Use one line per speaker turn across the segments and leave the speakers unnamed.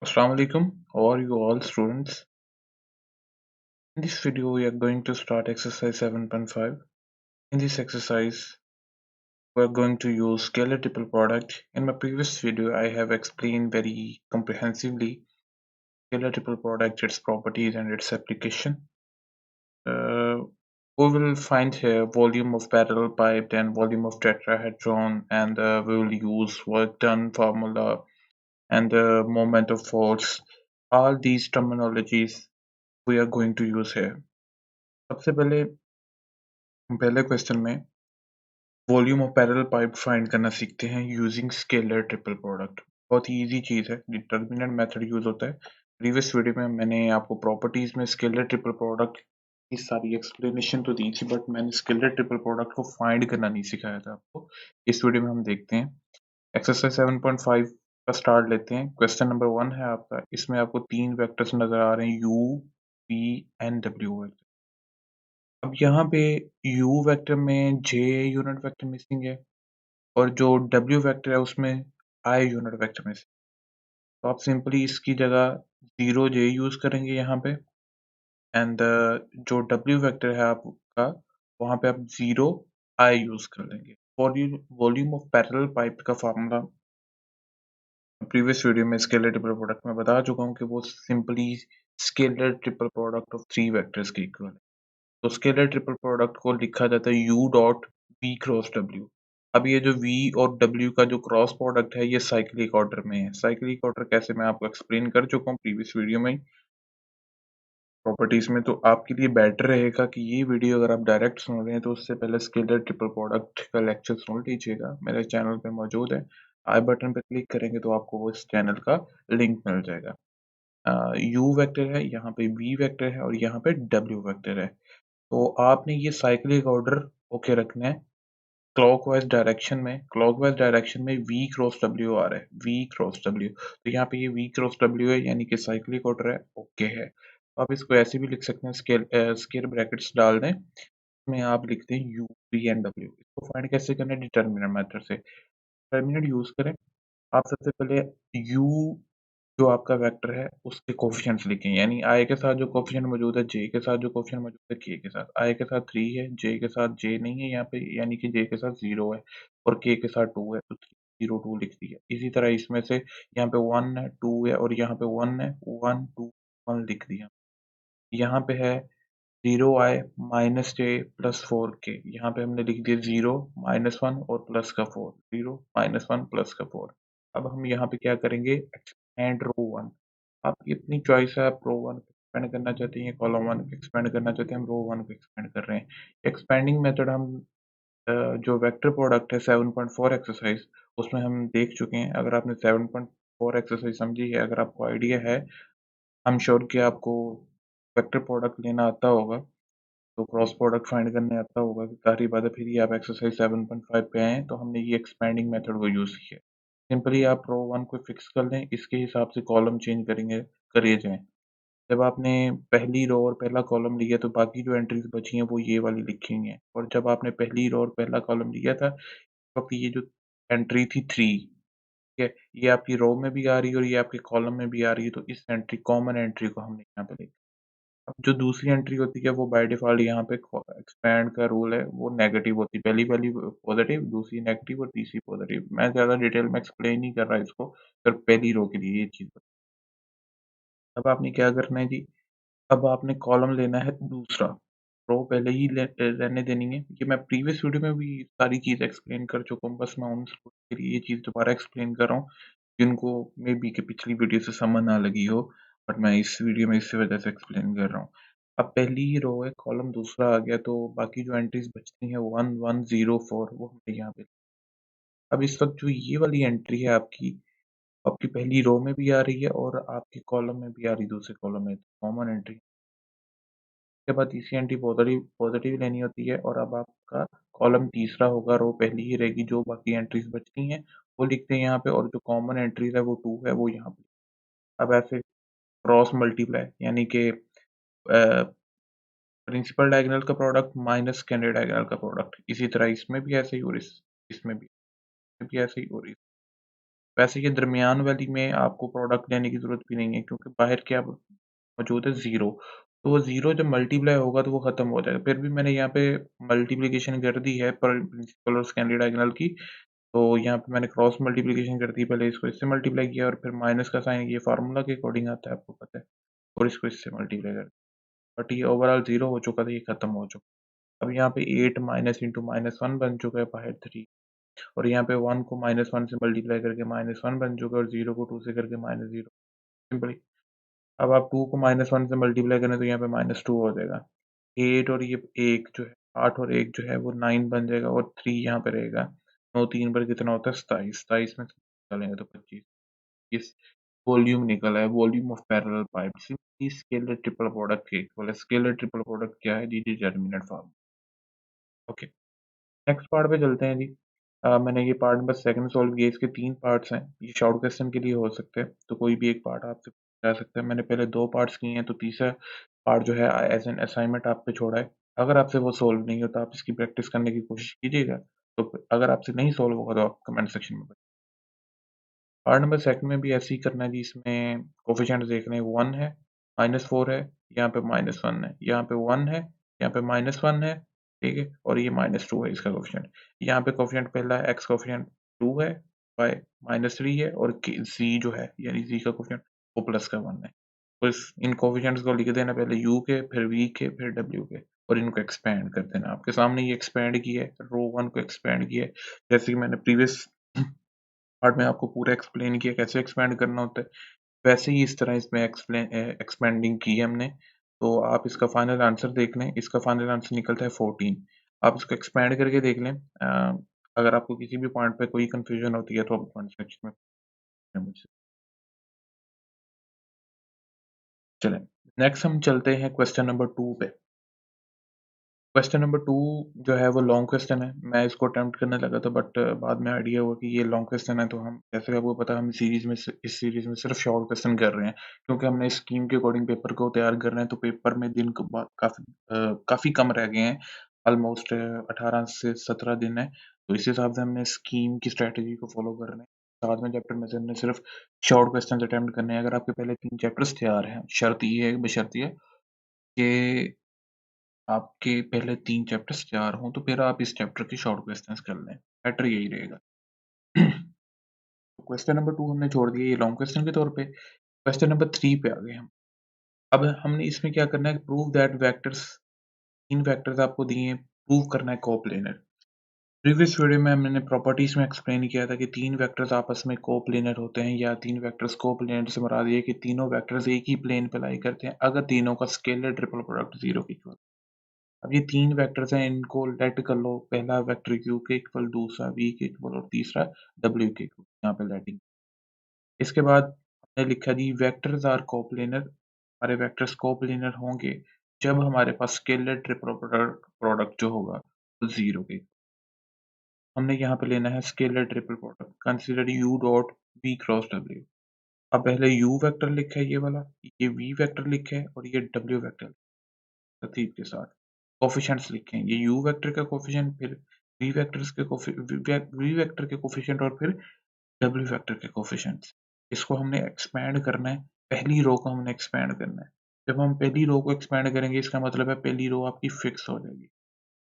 Assalamu alaikum. How are you all students? In this video, we are going to start exercise 7.5. In this exercise, we are going to use scalar triple product. In my previous video, I have explained very comprehensively scalar triple product, its properties and its application. Uh, we will find here volume of parallel pipe, then volume of tetrahedron, and we will use work done formula and the moment of force. All these terminologies we are going to use here. सबसे पहले पहले question में volume of parallel pipe find करना सीखते हैं using scalar triple product. बहुत ही easy चीज़ है, determinant method use होता है। प्रीवियस वीडियो में मैंने आपको प्रॉपर्टीज में स्केलर ट्रिपल प्रोडक्ट की सारी एक्सप्लेनेशन तो दी थी, बट मैंने स्केलर ट्रिपल प्रोडक्ट को फाइंड करना नहीं सिखाया था आपको। इस वीडियो में हम देखते हैं एक्सरसाइज 7.5 का स्टार्ट लेते हैं। क्वेश्चन नंबर 1 है आपका, इसमें आपको 3 वेक्टर्स नजर आ रहे हैं u, v एंड w। अब यहाँ पे u वेक्टर में j यूनिट वेक्टर मिसिंग है और जो w वेक्टर है उसमें I यूनिट वेक्टर मिसिंग। तो आप सिंपली इसकी जगह 0j यूज करेंगे यहाँ पे एंड जो w वेक्टर है आपका वहाँ पे आप 0I यूज कर लेंगे। वॉल्यूम ऑफ पैरेलल पाइप का फार्मूला प्रीवियस वीडियो में स्केलर ट्रिपल प्रोडक्ट में बता चुका हूँ कि वो simply scalar triple product of 3 vectors के इक्वल है। तो स्केलर ट्रिपल प्रोडक्ट को लिखा जाता है u dot v cross w। अब ये जो v और w का जो क्रॉस प्रोडक्ट है ये साइक्लिक ऑर्डर में है। साइक्लिक ऑर्डर कैसे, मैं आपको एक्सप्लेन कर चुका हूँ प्रीवियस वीडियो में प्रॉपर्टीज में। तो आपके लिए बेटर रहेगा कि ये वीडियो अगर आप डायरेक्ट सुन रहे हैं तो उससे पहले स्केलर ट्रिपल प्रोडक्ट का लेक्चर सुन लीजिएगा, मेरे चैनल पे मौजूद है। आई बटन पे क्लिक करेंगे तो आपको वो इस चैनल का लिंक मिल जाएगा। u वेक्टर है, यहाँ पे v वेक्टर है और यहाँ पे w वेक्टर है। तो आपने ये साइक्लिक ऑर्डर ओके रखना है क्लॉकवाइज डायरेक्शन में v क्रॉस w आ रहा है, v क्रॉस w। तो यहाँ पे ये v क्रॉस w है यानी कि साइक्लिक ऑर्डर है, ओके है। तो आप इसको ऐसे भी लिख सकते हैं, स्केयर ब्रैकेट्स डाल दें, इसमें आप लिखते हैं u v एंड w। इसको फाइंड कैसे करना है, डिटर्मिनेंट मेथड से। डिटर्मिनेंट यूज करें। आप सबसे पहले u जो आपका वेक्टर है उसके कोफिशिएंट्स लिखें, यानी i के साथ जो कोफिशिएंट मौजूद है, j के साथ जो कोफिशिएंट मौजूद है, k के साथ। i के साथ 3 है, j के साथ j नहीं है यहाँ पे, यानी कि j के साथ 0 है और k के साथ 2 है तो 3 0 2 लिख दिया। इसी तरह इसमें से यहाँ पे 1 है, 2 है और यहाँ पे 1 है, 1 2 1 लिख दिया। यहाँ पे है 0i minus j plus 4k, यहाँ पे हमने लिख दिया 0 -1 और प्लस का 4, 0 -1 प्लस का 4। अब हम यहाँ पे क्या करेंगे, एक्सपेंड रो 1। आपकी अपनी चॉइस है, आप रो 1 को एक्सपेंड करना चाहते हैं, कॉलम 1 को एक्सपेंड करना चाहते हैं, हम रो 1 को एक्सपेंड कर रहे हैं। एक्सपेंडिंग मेथड हम जो वेक्टर प्रोडक्ट है 7.4 एक्सरसाइज उसमें हम देख चुके हैं। अगर आपने 7.4 एक्सरसाइज समझी है, अगर आपको आइडिया है, आई एम श्योर कि आपको वेक्टर प्रोडक्ट लेना आता होगा, तो क्रॉस प्रोडक्ट फाइंड करने आता होगा। ज़ाहिर बात है, फिर ही आप एक्सरसाइज 7.5 पे आए हैं, तो हमने ये एक्सपेंडिंग मेथड को यूज़ किया। सिंपली आप रो 1 को फिक्स कर लें, इसके हिसाब से कॉलम चेंज करेंगे, करे जाएँ। जब आपने पहली रो और पहला कॉलम लिया तो बाकी जो एंट्रीज बची हैं वो ये वाली लिखेंगे, और जब आपने पहली रो और पहला कॉलम लिया था तो आपकी ये जो एंट्री थी 3, ठीक है, ये आपकी रो में भी आ रही है और ये आपके कॉलम में भी आ रही है, तो इस एंट्री कॉमन एंट्री को हमने यहाँ पे लिखा। अब जो दूसरी एंट्री होती है वो बाय डिफ़ॉल्ट यहाँ पे एक्सपैंड का रूल है, वो नेगेटिव होती है। पहली वाली पॉजिटिव, दूसरी नेगेटिव और तीसरी पॉजिटिव। मैं ज़्यादा डिटेल में एक्सप्लेन नहीं कर रहा इसको, सिर्फ पहली रो के लिए ये चीज़। अब आपने क्या करना है जी, अब आपने कॉलम लेना है दूसरा, रो पहले ही रहने देनी है। ये मैं प्रीवियस वीडियो में भी सारी चीज़ एक्सप्लेन कर चुका हूँ, बस मैं उन के लिए ये चीज़ दोबारा एक्सप्लेन कर रहा हूँ, जिनको मे बी कि पिछली वीडियो से समझ ना लगी हो, बट मैं इस वीडियो में इसी वजह से एक्सप्लेन कर रहा हूँ। अब पहली ही रो है, कॉलम दूसरा आ गया, तो बाकी जो एंट्रीज बचती हैं 1 1 0 4 वो हमने यहाँ पे। अब इस वक्त जो ये वाली एंट्री है आपकी, आपकी पहली रो में भी आ रही है और आपके कॉलम में भी आ रही है, दूसरे कॉलम में, कॉमन एंट्री। उसके बाद तीसरी एंट्री पॉजिटिव पॉजिटिव लेनी होती है और अब आपका कॉलम तीसरा होगा, रो पहली ही रहेगी, जो बाकी एंट्रीज बचती हैं वो लिखते हैं यहाँ पे, और जो कॉमन एंट्रीज है वो 2 है, वो यहाँ पे। अब ऐसे क्रॉस मल्टीप्लाई, यानी कि प्रिंसिपल डायगोनल का प्रोडक्ट माइनस कैंडिडेट डायगोनल का प्रोडक्ट, इसी तरह इसमें भी ऐसे ही और इसमें भी ऐसे ही और वैसे ये दरमियान वाली में आपको प्रोडक्ट लेने की ज़रूरत भी नहीं है क्योंकि बाहर क्या मौजूद है 0। तो वो 0 जब मल्टीप्लाई होगा तो वो ख़त्म हो जाएगा। फिर भी मैंने यहाँ पे मल्टीप्लिकेशन कर दी है पर प्रिंसिपल और सेकेंडरी डायगोनल की। तो यहाँ पे मैंने क्रॉस मल्टीप्लिकेशन कर दी, पहले इसको इससे मल्टीप्लाई किया और फिर माइनस का साइन ये फ़ॉर्मूला के अकॉर्डिंग आता है, आपको पता है। और इसको इससे मल्टीप्लाई कर बट ये ओवरऑल 0 हो चुका था, ये खत्म हो चुका। अब यहाँ पे 8 माइनस इंटू -1 बन चुका है बाहर 3 और यहाँ पे 1 को -1 से मल्टीप्लाई करके -1 बन चुका है और 0 को 2 से करके -0 सिंपली। अब आप 2 को -1 से मल्टीप्लाई करें तो यहाँ पे -2 हो जाएगा। 8 और ये 1 जो है 8 और 1 जो है वो 9 बन जाएगा और 3 यहाँ पे रहेगा। 9 3 पर कितना होता है 27, 27 में से निकालेंगे तो 25। इस वॉल्यूम निकला है, volume of parallelepiped simply scalar triple product के इक्वल है। स्केलर ट्रिपल प्रोडक्ट क्या है जी, determinant form. Okay, next part पे चलते हैं जी। मैंने ये पार्ट नंबर 2 सॉल्व किया, इसके 3 पार्ट्स हैं। ये शॉर्ट क्वेश्चन के लिए हो सकते हैं, तो कोई भी एक पार्ट आपसे पूछा जा सकता है। मैंने पहले 2 पार्ट्स किए हैं, तो तीसरा पार्ट जो है एज़ एन असाइनमेंट आप पे छोड़ा है। अगर आपसे वो सॉल्व नहीं होता, आप इसकी प्रैक्टिस करने की कोशिश कीजिएगा। तो अगर आपसे नहीं सॉल्व होगा तो आप कमेंट सेक्शन में पार्ट नंबर 2 में भी ऐसे ही करना है जी। इसमें कोएफ़िशिएंट्स देखने हैं, 1 है, -4 है, यहाँ पे -1 है, यहाँ पे 1 है, यहाँ पे -1 है, ठीक है? और ये -2 है इसका कोएफ़िशिएंट। यहाँ पे कोएफ़िशिएंट पहला x कोएफ़िशिएंट 2 है, y -3 है और k z जो है यानी z का कोएफ़िशिएंट वो प्लस का 1 है। तो इस इन कोएफ़िशिएंट्स को लिख देना पहले u के, फिर v के, फिर w के और इनको एक्सपेंड कर देना। आपके सामने ये एक्सपेंड किया है, रो 1 को एक्सपेंड किया है, जैसे कि मैंने प्रीवियस पार्ट में आपको पूरा एक्सप्लेन किया कैसे एक्सपेंड करना होता है, वैसे ही इस तरह इसमें एक्सपेंडिंग की है हमने। तो आप इसका फाइनल आंसर देख लें, इसका फाइनल आंसर निकलता है 14। आप इसको एक्सपेंड करके देख लें। अगर आपको किसी भी पॉइंट पे कोई कंफ्यूजन होती है तो आप कमेंट सेक्शन में पूछें मुझसे। चलें, नेक्स्ट हम चलते हैं क्वेश्चन नंबर 2 पे। क्वेश्चन नंबर 2 जो है वो लॉन्ग क्वेश्चन है। मैं इसको अटेम्प्ट करने लगा था बट बाद में आइडिया हुआ कि ये लॉन्ग क्वेश्चन है, तो हम जैसे आपको पता है हम सीरीज़ में इस सीरीज़ में सिर्फ शॉर्ट क्वेश्चन कर रहे हैं। क्योंकि हमने स्कीम के अकॉर्डिंग पेपर को तैयार कर रहे हैं, तो पेपर में दिन क बा काफ़ी कम रह गए हैं। ऑलमोस्ट 18 से 17 दिन है। तो इस हिसाब से हमने स्कीम की स्ट्रैटेजी को फ़ॉलो कर रहे हैं। 7वें चैप्टर में से हमने सिर्फ शॉर्ट क्वेश्चन्स अटेम्प्ट करने हैं। अगर आपके पहले 3 चैप्टर्स तैयार हैं, शर्त ये है बशर्त ये कि आपके पहले 3 चैप्टर्स तैयार हों, तो फिर आप इस चैप्टर के शॉर्ट क्वेश्चंस कर लें, बेटर यही रहेगा। क्वेश्चन नंबर 2 हमने छोड़ दिया ये लॉन्ग क्वेश्चन के तौर पे, क्वेश्चन नंबर 3 पे आ गए हम। अब हमने इसमें क्या करना है, प्रूव दैट वेक्टर्स 3 वेक्टर्स आपको दिए हैं, प्रूव करना है कोप्लेनर। प्रीवियस वीडियो में मैंने प्रॉपर्टीज में एक्सप्लेन किया था कि 3 वेक्टर्स आपस में कोप्लेनर होते हैं या 3 वेक्टर्स कोप्लेनर से मुराद ये है कि तीनों वेक्टर्स एक ही प्लेन पे लाई करते हैं अगर तीनों का स्केलर ट्रिपल प्रोडक्ट 0 के इक्वल। अब ये 3 वेक्टर्स हैं, इनको लेट कर लो। पहला वेक्टर q के इक्वल, दूसरा v के इक्वल और तीसरा w के इक्वल। यहाँ पे लेटिंग। इसके बाद हमने लिखा जी वेक्टर्स आर कोप्लेनर। हमारे वेक्टर्स कोप्लेनर होंगे जब हमारे पास स्केलर ट्रिपल प्रोडक्ट जो होगा वो 0 के। हमने यहाँ पे लेना है scalar triple product. Consider u dot v cross w। अब पहले u वेक्टर लिखा है ये वाला, ये v वेक्टर लिखा है और ये w वेक्टर तरतीब के साथ कोफिशिएंट्स लिखे हैं। ये u वेक्टर का कोफिशिएंट, फिर v वेक्टर के कोफिशिएंट और फिर w वेक्टर के कोफिशिएंट्स। इसको हमने एक्सपैंड करना है, पहली रो को हमने एक्सपैंड करना है। जब हम पहली रो को एक्सपैंड करेंगे इसका मतलब है पहली रो आपकी फिक्स हो जाएगी।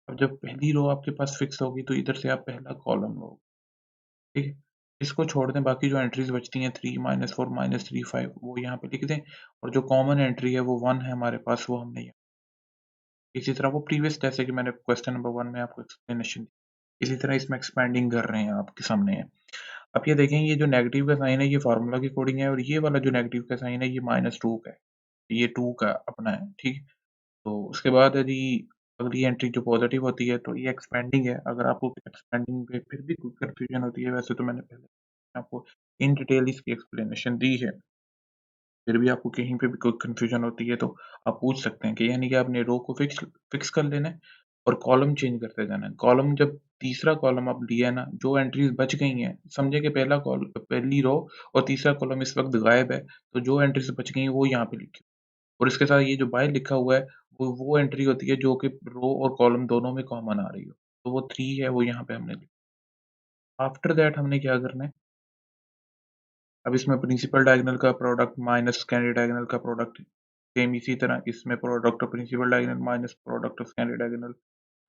अब जब पहली रो आपके पास फिक्स होगी तो इधर से आप पहला कॉलम लो, ठीक है? इसको छोड़ दें, बाकी जो एंट्रीज़ बचती हैं 3 -4 -3 5 वो यहाँ पे लिख दें और जो कॉमन एंट्री है वो 1 है हमारे पास, वो हमने यहाँ। इसी तरह वो प्रीवियस जैसे कि मैंने क्वेश्चन नंबर 1 में आपको एक्सप्लेनेशन दी, इसी तरह इसमें एक्सपेंडिंग कर रहे हैं आपके सामने है। अब ये देखें, ये जो नेगेटिव का साइन है ये फार्मूला के अकॉर्डिंग है और ये वाला जो नेगेटिव का साइन है ये -2 का है। ये 2 का अपना है, ठीक है? तो उसके बाद यदि अगली एंट्री जो पॉजिटिव होती है तो ये एक्सपेंडिंग है। अगर आपको एक्सपेंडिंग पे फिर भी कोई कन्फ्यूजन होती है, वैसे तो मैंने पहले आपको इन डिटेल इसकी एक्सप्लेनेशन दी है। फिर भी आपको कहीं पे भी कोई कन्फ्यूजन होती है तो आप पूछ सकते हैं कि यानी कि आपने रो को फिक्स कर लेना है और कॉलम चेंज करते जाना है। कॉलम जब तीसरा कॉलम आप लिया है ना, जो एंट्रीज़ बच गई हैं, समझे कि पहली रो और तीसरा कॉलम इस वक़्त गायब है, तो जो एंट्रीज़ बच गई हैं वो यहाँ पे लिखी और इसके साथ ये जो बाय लिखा हुआ है वो एंट्री होती है जो कि रो और कॉलम दोनों में कॉमन आ रही हो। तो वो 3 है वो यहाँ पे हमने लिखा। आफ्टर दैट हमने क्या करना है, अब इसमें प्रिंसिपल डायगोनल का प्रोडक्ट माइनस कैंडिडेट डायगोनल का प्रोडक्ट, सेम इसी तरह इसमें product of principal diagonal minus product of candidate diagonal,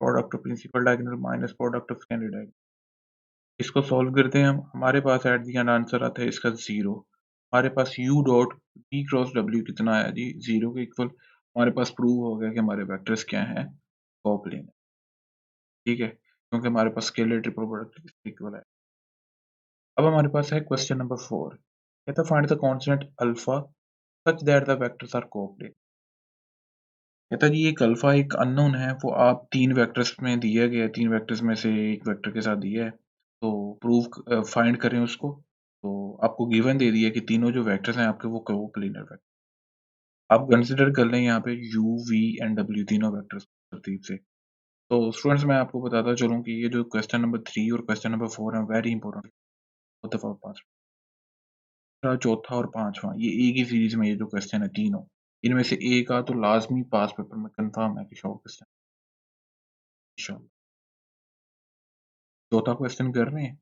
product of principal diagonal minus product of candidate diagonal. इसको सॉल्व करते हैं हम, हमारे पास एट दी एंड आंसर आता है इसका 0। हमारे पास u dot v cross w कितना आया जी, 0 के इक्वल। हमारे पास प्रूव हो गया कि हमारे वेक्टर्स क्या हैं, कोप्लेन। ठीक है, क्योंकि हमारे पास स्केलर ट्रिपल प्रोडक्ट इक्वल है। अब हमारे पास है क्वेश्चन नंबर 4, कहता find the constant alpha such that the vectors are coplanar. कहता जी एक अल्फा एक अननोन है, वो आप तीन वेक्टर्स में दिया गया है, तीन वेक्टर्स में से एक वेक्टर के साथ दिया है, तो प्रूव फाइंड करें उसको। तो आपको गिवन दे दिया कि तीनों जो वेक्टर्स हैं आपके वो कोप्लेनर वेक्टर। आप कंसिडर कर लें यहाँ पे u v एंड w तीनों वेक्टर्स तरतीब से। तो स्टूडेंट्स मैं आपको बताता चलूँ कि ये जो क्वेश्चन नंबर 3 और क्वेश्चन नंबर 4 है वेरी इंपॉर्टेंट, दो दफा पास, चौथा और पांचवा ये एक ही सीरीज में ये जो क्वेश्चन है तीनों, इनमें से एक आ तो लाजमी पास पेपर में कंफर्म है कि शॉर्ट क्वेश्चन। चौथा क्वेश्चन कर रहे हैं,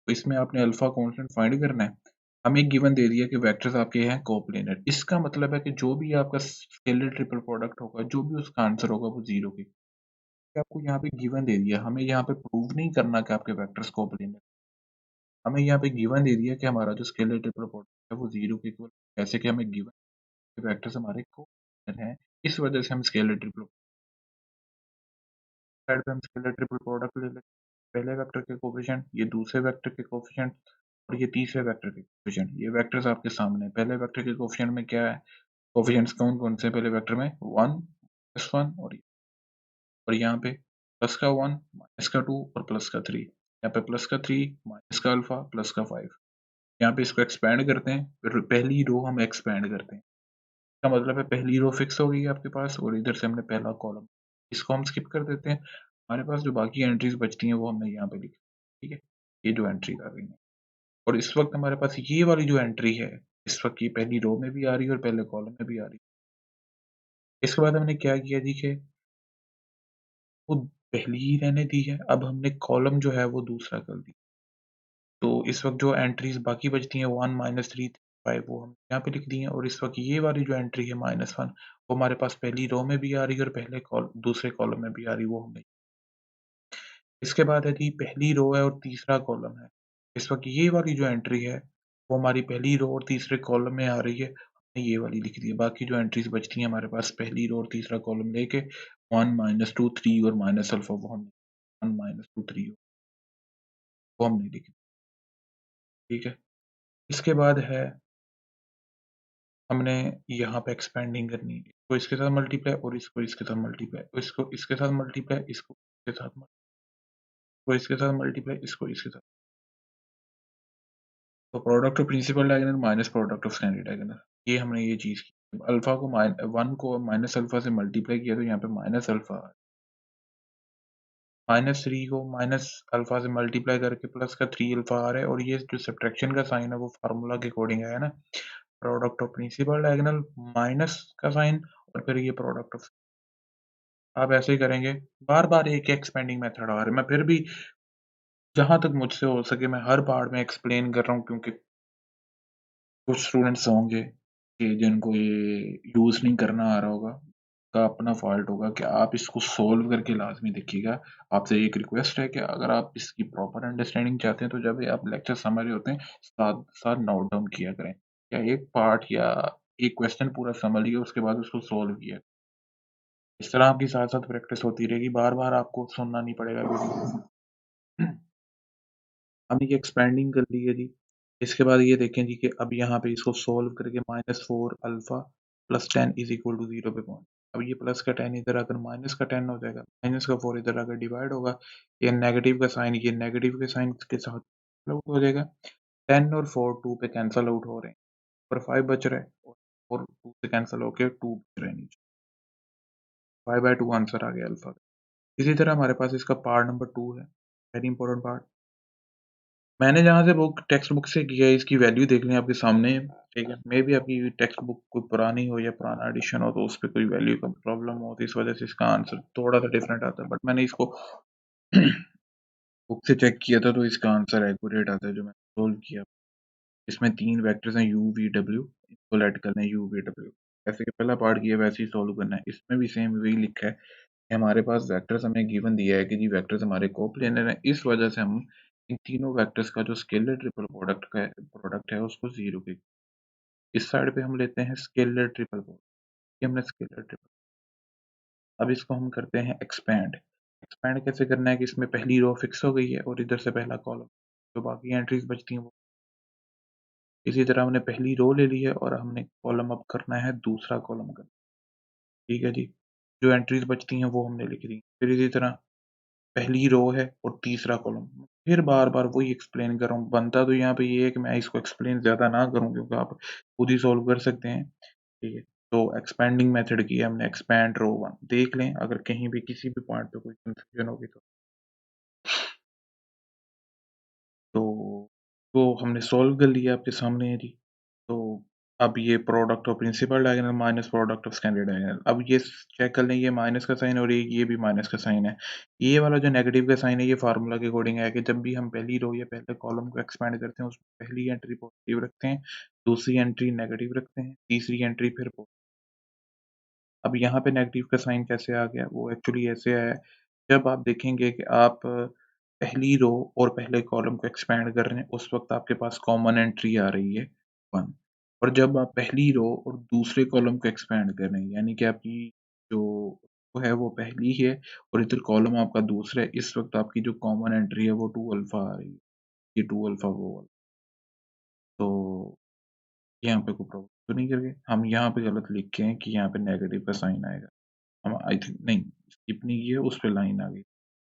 तो इसमें आपने अल्फा कांस्टेंट फाइंड करना है। हमें गिवन दे दिया कि वेक्टर्स आपके हैं कोप्लेनर, इसका मतलब है कि जो भी आपका स्केलर ट्रिपल प्रोडक्ट होगा, जो भी उसका आंसर होगा वो जीरो के, आपको यहाँ पे गिवन दे दिया। हमें यहाँ पे प्रूव नहीं करना कि आपके वेक्टर्स कोप्लेनर, हमें यहाँ पे गिवन दे दिया कि हमारा जो स्केलर ट्रिपल प्रोडक्ट है वो जीरो के इक्वल। ऐसे कि हमें गिवन वेक्टर्स हमारे कोप्लेनर हैं, इस वजह से हम स्केलर ट्रिपल साइड पे हम स्केलर ट्रिपल प्रोडक्ट ले लेते हैं। पहले वेक्टर के कोफिशिएंट, ये दूसरे वेक्टर के कोफिशिएंट और ये तीसरे वेक्टर के कोफिशिएंट। ये वेक्टर्स आपके सामने हैं। पहले वेक्टर के कोफिशिएंट में क्या है, कोफिशिएंट्स कौन कौन से हैं पहले वेक्टर में, 1 +1 और यहाँ पे प्लस का 1 माइनस का 2 और प्लस का 3। यहाँ पे प्लस का 3 माइनस का अल्फा प्लस का 5। यहाँ पे इसको एक्सपेंड करते हैं, फिर पहली रो हम एक्सपेंड करते हैं। इसका मतलब है पहली रो फिक्स हो गई है आपके पास और इधर से हमने पहला कॉलम, इसको हम स्किप कर देते हैं। हमारे पास जो बाकी एंट्रीज बचती हैं वो हमने यहाँ पे लिखी। ठीक है, ये जो एंट्रीज आ गई हैं और इस वक्त हमारे पास ये वाली जो एंट्री है, इस वक्त ये पहली रो में भी आ रही है और पहले कॉलम में भी आ रही है। इसके बाद हमने क्या किया जी कि वो पहली ही रहने दी है, अब हमने कॉलम जो है वो दूसरा कर दिया। तो इस वक्त जो एंट्रीज बाकी बचती हैं 1 -3 5 वो हम यहाँ पे लिख दी हैं और इस वक्त ये वाली जो एंट्री है -1 वो हमारे पास पहली रो में भी आ रही है और पहले दूसरे कॉलम में भी आ रही है, वो हमने। इसके बाद है जी पहली रो है और तीसरा कॉलम है। इस वक्त ये वाली जो एंट्री है वो हमारी पहली रो और तीसरे कॉलम में आ रही है, हमने ये वाली लिख दी है। बाकी जो एंट्रीज बचती हैं हमारे पास पहली रो और तीसरा कॉलम लेके 1 -2 3 और माइनस अल्फा वो हमने 1 -2 3 वो हमने लिखी। ठीक है, इसके बाद है हमने यहाँ पे एक्सपेंडिंग करनी है, इसको इसके साथ मल्टीप्लाई और इसको इसके साथ मल्टीप्लाई, इसको इसके साथ मल्टीप्लाई, इसको इसके साथ इसको इसके साथ मल्टीप्लाई, इसको इसके साथ। तो product of principal diagonal minus product of standard diagonal, ये हमने ये चीज की। अल्फा को 1 को माइनस अल्फा से मल्टीप्लाई किया तो यहाँ पे माइनस अल्फा, -3 को माइनस अल्फा से मल्टीप्लाई करके प्लस का 3 अल्फा आ रहा है और ये जो सब्ट्रैक्शन का साइन है वो फार्मूला के अकॉर्डिंग है ना, product of principal diagonal minus का साइन और फिर ये प्रोडक्ट ऑफ। आप ऐसे ही करेंगे, बार-बार एक एक्सपेंडिंग मेथड आ रहा है। मैं फिर भी जहाँ तक मुझसे हो सके मैं हर पार्ट में एक्सप्लेन कर रहा हूँ क्योंकि कुछ स्टूडेंट्स होंगे कि जिनको ये यूज़ नहीं करना आ रहा होगा, का अपना फ़ॉल्ट होगा कि आप इसको सॉल्व करके लाज़मी देखिएगा। आपसे एक रिक्वेस्ट है कि अगर आप इसकी प्रॉपर अंडरस्टैंडिंग चाहते हैं तो जब भी आप लेक्चर समझ रहे होते हैं, साथ-साथ नोट डाउन किया करें। या एक पार्ट या एक क्वेश्चन पूरा समझ लिया उसके बाद उसको सॉल्व किया। इस तरह आपकी साथ-साथ प्रैक्टिस होती रहेगी, बार-बार आपको सुनना नहीं पड़ेगा वीडियो। हमने ये एक्सपेंडिंग कर ली है जी। इसके बाद ये देखें जी कि अब यहाँ पे इसको सोल्व करके -4 alpha plus 10 is equal to 0 पे पहुँचे। अब ये प्लस का 10 इधर आकर माइनस का 10 हो जाएगा, माइनस का 4 इधर आकर डिवाइड होगा। ये नेगेटिव का साइन ये नेगेटिव के साइन के साथ आउट हो जाएगा। 10 और 4 2 पे कैंसल आउट हो रहे हैं, और 5 बच रहा है और 4 2 से कैंसल होके 2 बच रहे हैं नीचे। 5/2 आंसर आ गया अल्फ़ा का। इसी तरह हमारे पास इसका पार्ट नंबर 2 है, वेरी इंपॉर्टेंट पार्ट। मैंने जहाँ से बुक टेक्स्ट बुक से किया है इसकी वैल्यू देख लें आपके सामने है, ठीक है। मे बी आपकी टेक्स्ट बुक कोई पुरानी हो या पुराना एडिशन हो तो उस पे कोई वैल्यू का प्रॉब्लम हो तो इस वजह से इसका आंसर थोड़ा-सा डिफरेंट आता है। बट मैंने इसको बुक से चेक किया था तो इसका आंसर एक्यूरेट आता है जो मैंने सोल्व किया। इसमें 3 वेक्टर्स हैं u, v, w, इनको लेट करना है u, v, w। जैसे कि पहला पार्ट किया वैसे ही सॉल्व करना है। इसमें भी सेम वही लिखा है कि हमारे पास वेक्टर्स हमें गिवन दिया है कि जी वेक्टर्स हमारे कोप्लेनर हैं, इस वजह से हम इन तीनों वेक्टर्स का जो स्केलर ट्रिपल प्रोडक्ट है उसको 0 के इस साइड पे हम लेते हैं स्केलर ट्रिपल प्रोडक्ट। ये हमने स्केलर ट्रिपल। अब इसको हम करते हैं एक्सपैंड। एक्सपैंड कैसे करना है कि इसमें पहली रो फिक्स हो गई है और इधर से पहला कॉलम, जो बाकी एंट्रीज बचती हैं वो। इसी तरह हमने पहली रो ले ली है और हमने कॉलम अब करना है दूसरा कॉलम करना। ठीक है जी, जो एंट्रीज बचती हैं वो हमने लिख दी। फिर इसी तरह पहली रो है और तीसरा कॉलम। फिर बार बार वही एक्सप्लेन कर रहा हूँ, बनता तो यहाँ पे ये है कि मैं इसको एक्सप्लेन ज्यादा ना करूँ क्योंकि आप खुद ही सॉल्व कर सकते हैं। ठीक है, तो एक्सपेंडिंग मेथड की है हमने, एक्सपैंड रो वन। देख लें अगर कहीं भी किसी भी पॉइंट पे कोई कंफ्यूजन होगी तो हमने सॉल्व कर लिया, आपके सामने है जी। तो अब ये product of principal diagonal minus product of standard diagonal. अब ये चेक कर लें, ये माइनस का साइन और ये भी माइनस का साइन है। ये वाला जो नेगेटिव का साइन है ये फार्मूला के अकॉर्डिंग है कि जब भी हम पहली रो या पहले कॉलम को एक्सपेंड करते हैं उसमें पहली एंट्री पॉजिटिव रखते हैं, दूसरी एंट्री नेगेटिव रखते हैं, तीसरी एंट्री फिर पॉजिटिव। अब यहाँ पे नेगेटिव का साइन कैसे आ गया, वो एक्चुअली ऐसे आया है, जब आप देखेंगे कि आप पहली रो और पहले कॉलम को एक्सपेंड कर रहे हैं उस वक्त आपके पास कॉमन एंट्री आ रही है 1। और जब आप पहली रो और दूसरे कॉलम को एक्सपेंड कर रहे हैं यानी कि आपकी जो वो है वो पहली है और इधर कॉलम आपका दूसरा है, इस वक्त आपकी जो कॉमन एंट्री है वो 2 अल्फा आ रही है। ये 2 अल्फा वो वाला। तो यहाँ पे कोई प्रॉब्लम तो नहीं करके हम यहाँ पे गलत लिख के हैं कि यहाँ पे नेगेटिव का साइन आएगा। हम आई थिंक नहीं, स्किप नहीं किया, उस पे लाइन आ गई।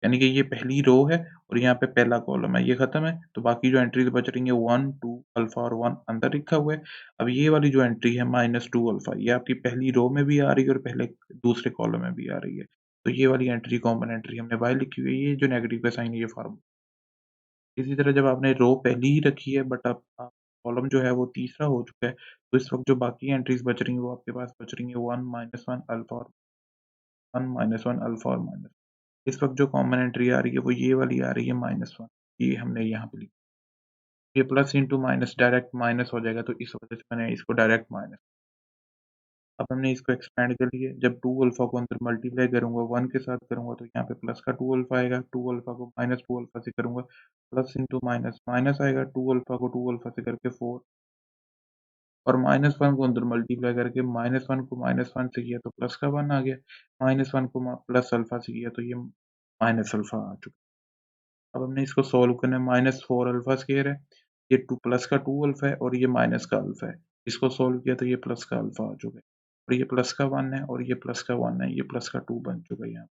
यानी कि ये पहली रो है और यहाँ पे पहला कॉलम है, ये खत्म है। तो बाकी जो एंट्रीज बच रही है 1 2 अल्फा और 1 अंदर लिखा हुआ है। अब ये वाली जो एंट्री है -2 अल्फा, ये आपकी पहली रो में भी आ रही है और पहले दूसरे कॉलम में भी आ रही है। तो ये वाली एंट्री कॉमन एंट्री हमने बाय लिखी हुई है, ये जो नेगेटिव का साइन है ये फॉर्मूला। इसी तरह जब आपने रो पहली ही रखी है बट अब कॉलम जो है वो तीसरा हो चुका है, तो इस वक्त जो बाकी एंट्रीज बच रही है वो आपके पास बच रही है 1 -1 अल्फा और 1 -1 अल्फा और माइनस। इस वक्त जो कॉमन एंट्री आ रही है वो ये वाली आ रही है -1। ये हमने यहाँ पे लिखा। ये plus into minus direct minus हो जाएगा तो इस वजह से मैंने इसको डायरेक्ट माइनस। अब हमने इसको एक्सपेंड कर लिया, जब 2 अल्फा को अंदर मल्टीप्लाई करूंगा 1 के साथ करूंगा तो यहाँ पे प्लस का 2 अल्फा आएगा। 2 अल्फा को -2 अल्फा से करूंगा प्लस इंटू माइनस माइनस आएगा। 2 अल्फा को 2 अल्फा से करके 4 और -1 को अंदर मल्टीप्लाई करके -1 को -1 से किया तो प्लस का 1 आ गया। -1 को प्लस अल्फा से किया तो ये माइनस अल्फा आ चुका। अब हमने इसको सॉल्व करना है। -4 अल्फा स्क्वायर है, ये 2 प्लस का 2 अल्फा है और ये माइनस का अल्फा है। इसको सॉल्व किया तो ये प्लस का अल्फा आ चुका है और ये प्लस का 1 है और ये प्लस का 1 है, ये प्लस का 2 बन चुका है यहाँ।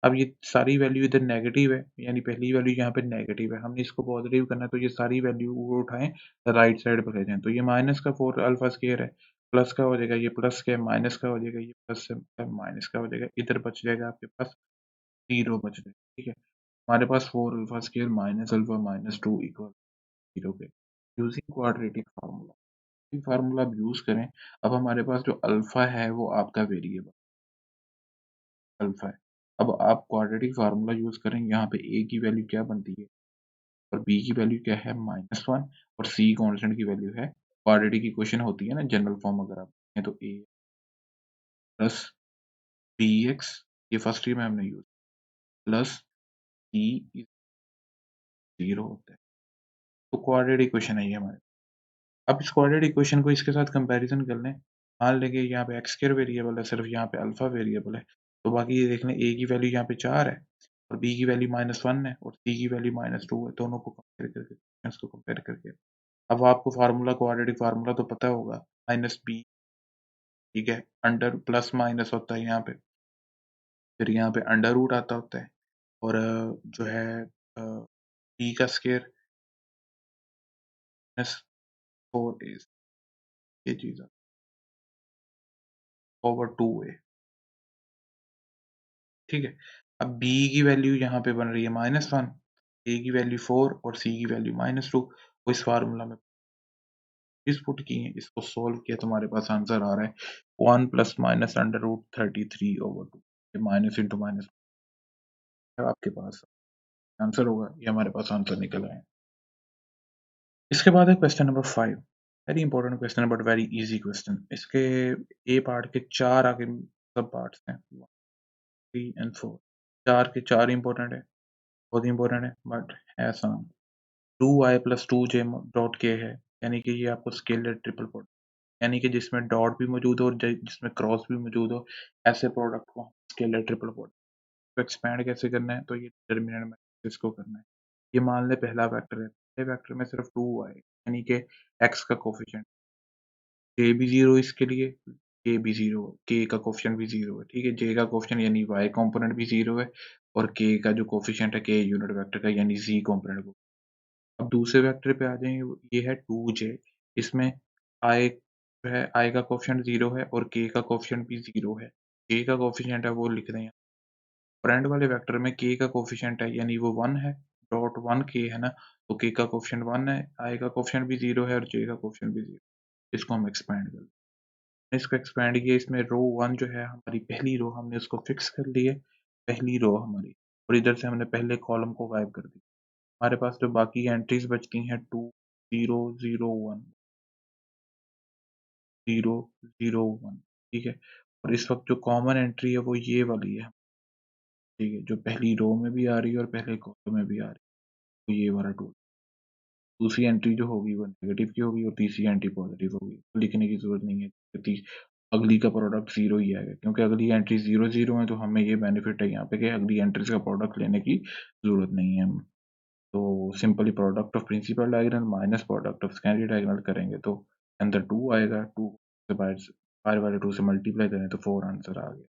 अब ये सारी वैल्यू इधर नेगेटिव है, यानी पहली वैल्यू यहाँ पे नेगेटिव है, हमने इसको पॉजिटिव करना है तो ये सारी वैल्यू वो उठाएं राइट साइड पर ले जाएं। तो ये माइनस का 4 अल्फा स्क्वायर है, प्लस का हो जाएगा, ये प्लस का माइनस का हो जाएगा, ये प्लस से माइनस का हो जाएगा, इधर बच जाएगा आपके पास 0 बच जाएगा। ठीक है, हमारे पास 4 alpha square minus alpha minus 2 equal 0 पे यूजिंग क्वाड्रेटिक फार्मूला। फार्मूला आप यूज करें। अब हमारे पास जो अल्फा है वो आपका वेरिएबल अल्फा है। अब आप क्वाड्रेटिक फार्मूला यूज करें, यहाँ पे ए की वैल्यू क्या बनती है और बी की वैल्यू क्या है -1 और सी कांस्टेंट की वैल्यू है। क्वाड्रेटिक इक्वेशन होती है ना जनरल फॉर्म, अगर आप देखें तो ए प्लस बी एक्स, ये फर्स्ट ईयर में हमने यूज, प्लस सी इज 0 होता है। तो क्वाड्रेटिक इक्वेशन है ये हमारे। अब इस क्वाड्रेटिक इक्वेशन को इसके साथ कंपैरिजन कर लें। मान लेंगे यहाँ पे एक्स स्क्वायर वेरिएबल है, सिर्फ यहाँ पे अल्फा वेरिएबल है। तो बाकी ये देख लें, ए की वैल्यू यहाँ पे 4 है और बी की वैल्यू -1 है और सी की वैल्यू -2 है। दोनों को कंपेयर करके इसको कंपेयर करके अब आपको फार्मूला क्वाड्रेटिक फार्मूला तो पता होगा, माइनस बी। ठीक है, अंडर प्लस माइनस होता है यहाँ पे, फिर यहाँ पे अंडर रूट आता होता है और जो है बी का स्क्वायर -4 इज ये चीज ओवर 2a। ठीक है, अब बी की वैल्यू यहाँ पे बन रही है -1, ए की वैल्यू 4 और सी की वैल्यू -2। वो इस फार्मूला में इस पुट की है, इसको सोल्व किया तो हमारे पास आंसर आ रहा है 1 प्लस माइनस अंडर रूट 33/2। ये माइनस इंटू माइनस आपके पास आंसर होगा, ये हमारे पास आंसर निकल आए। इसके बाद है question number 5, very important question but very easy question. इसके ए पार्ट के 4 आगे सब पार्ट्स हैं, 1, 3 एंड 4। 4 के 4 इंपॉर्टेंट है, बहुत इंपॉर्टेंट है बट है आसान। 2i प्लस 2j डॉट के है, यानी कि ये आपको स्केलर ट्रिपल प्रोडक्ट, यानी कि जिसमें डॉट भी मौजूद हो और जिसमें क्रॉस भी मौजूद हो, ऐसे प्रोडक्ट को स्केलर ट्रिपल प्रोडक्ट। तो एक्सपैंड कैसे करना है, तो ये डिटर्मिनेंट में इसको करना है। ये मान ले पहला वेक्टर है, पहले वेक्टर में सिर्फ 2 आए, यानी कि x का कोफिशिएंट, j भी 0 इसके लिए, k भी 0, k का कोफिशिएंट भी 0 है, ठीक है। j का कोफिशिएंट यानी y कंपोनेंट भी 0 है, और k का जो कोफिशिएंट है k यूनिट वेक्टर का यानी z कंपोनेंट को। अब दूसरे वेक्टर पे आ जाएंगे, ये है 2j, इसमें i जो है, i का कोफिशिएंट 0 है और k का कोफिशिएंट भी 0 है। k का कोफिशिएंट है वो लिख दें, फ्रेंड वाले वेक्टर में k का कोफिशिएंट है यानी वो 1 है, डॉट 1 k है ना, तो k का कोफिशिएंट 1 है, i का कोफिशिएंट भी 0 है और j का कोफिशिएंट भी 0। इसको हम एक्सपैंड कर, इसको एक्सपैंड किया, इसमें रो 1 जो है हमारी पहली रो, हमने उसको फिक्स कर ली है, पहली रो हमारी, और इधर से हमने पहले कॉलम को गायब कर दिया। हमारे पास जो बाकी एंट्रीज बचती हैं 2 0 0 1 0 0 1, ठीक है। और इस वक्त जो कॉमन एंट्री है वो ये वाली है, ठीक है, जो पहली रो में भी आ रही है और पहले कॉलम में भी आ रही है, तो ये वाला टू। दूसरी एंट्री जो होगी वो नेगेटिव की होगी और तीसरी एंट्री पॉजिटिव होगी, तो लिखने की जरूरत नहीं है, क्योंकि अगली का प्रोडक्ट जीरो ही आएगा, क्योंकि अगली एंट्री जीरो जीरो है, तो हमें ये बेनिफिट है यहाँ पे कि अगली एंट्रीज का प्रोडक्ट लेने की जरूरत नहीं है हमें। तो simply product of principal diagonal minus product of secondary diagonal करेंगे तो अंदर 2 आएगा, 2 से बाहर वाले 2 से मल्टीप्लाई करें तो 4 आंसर आ गया।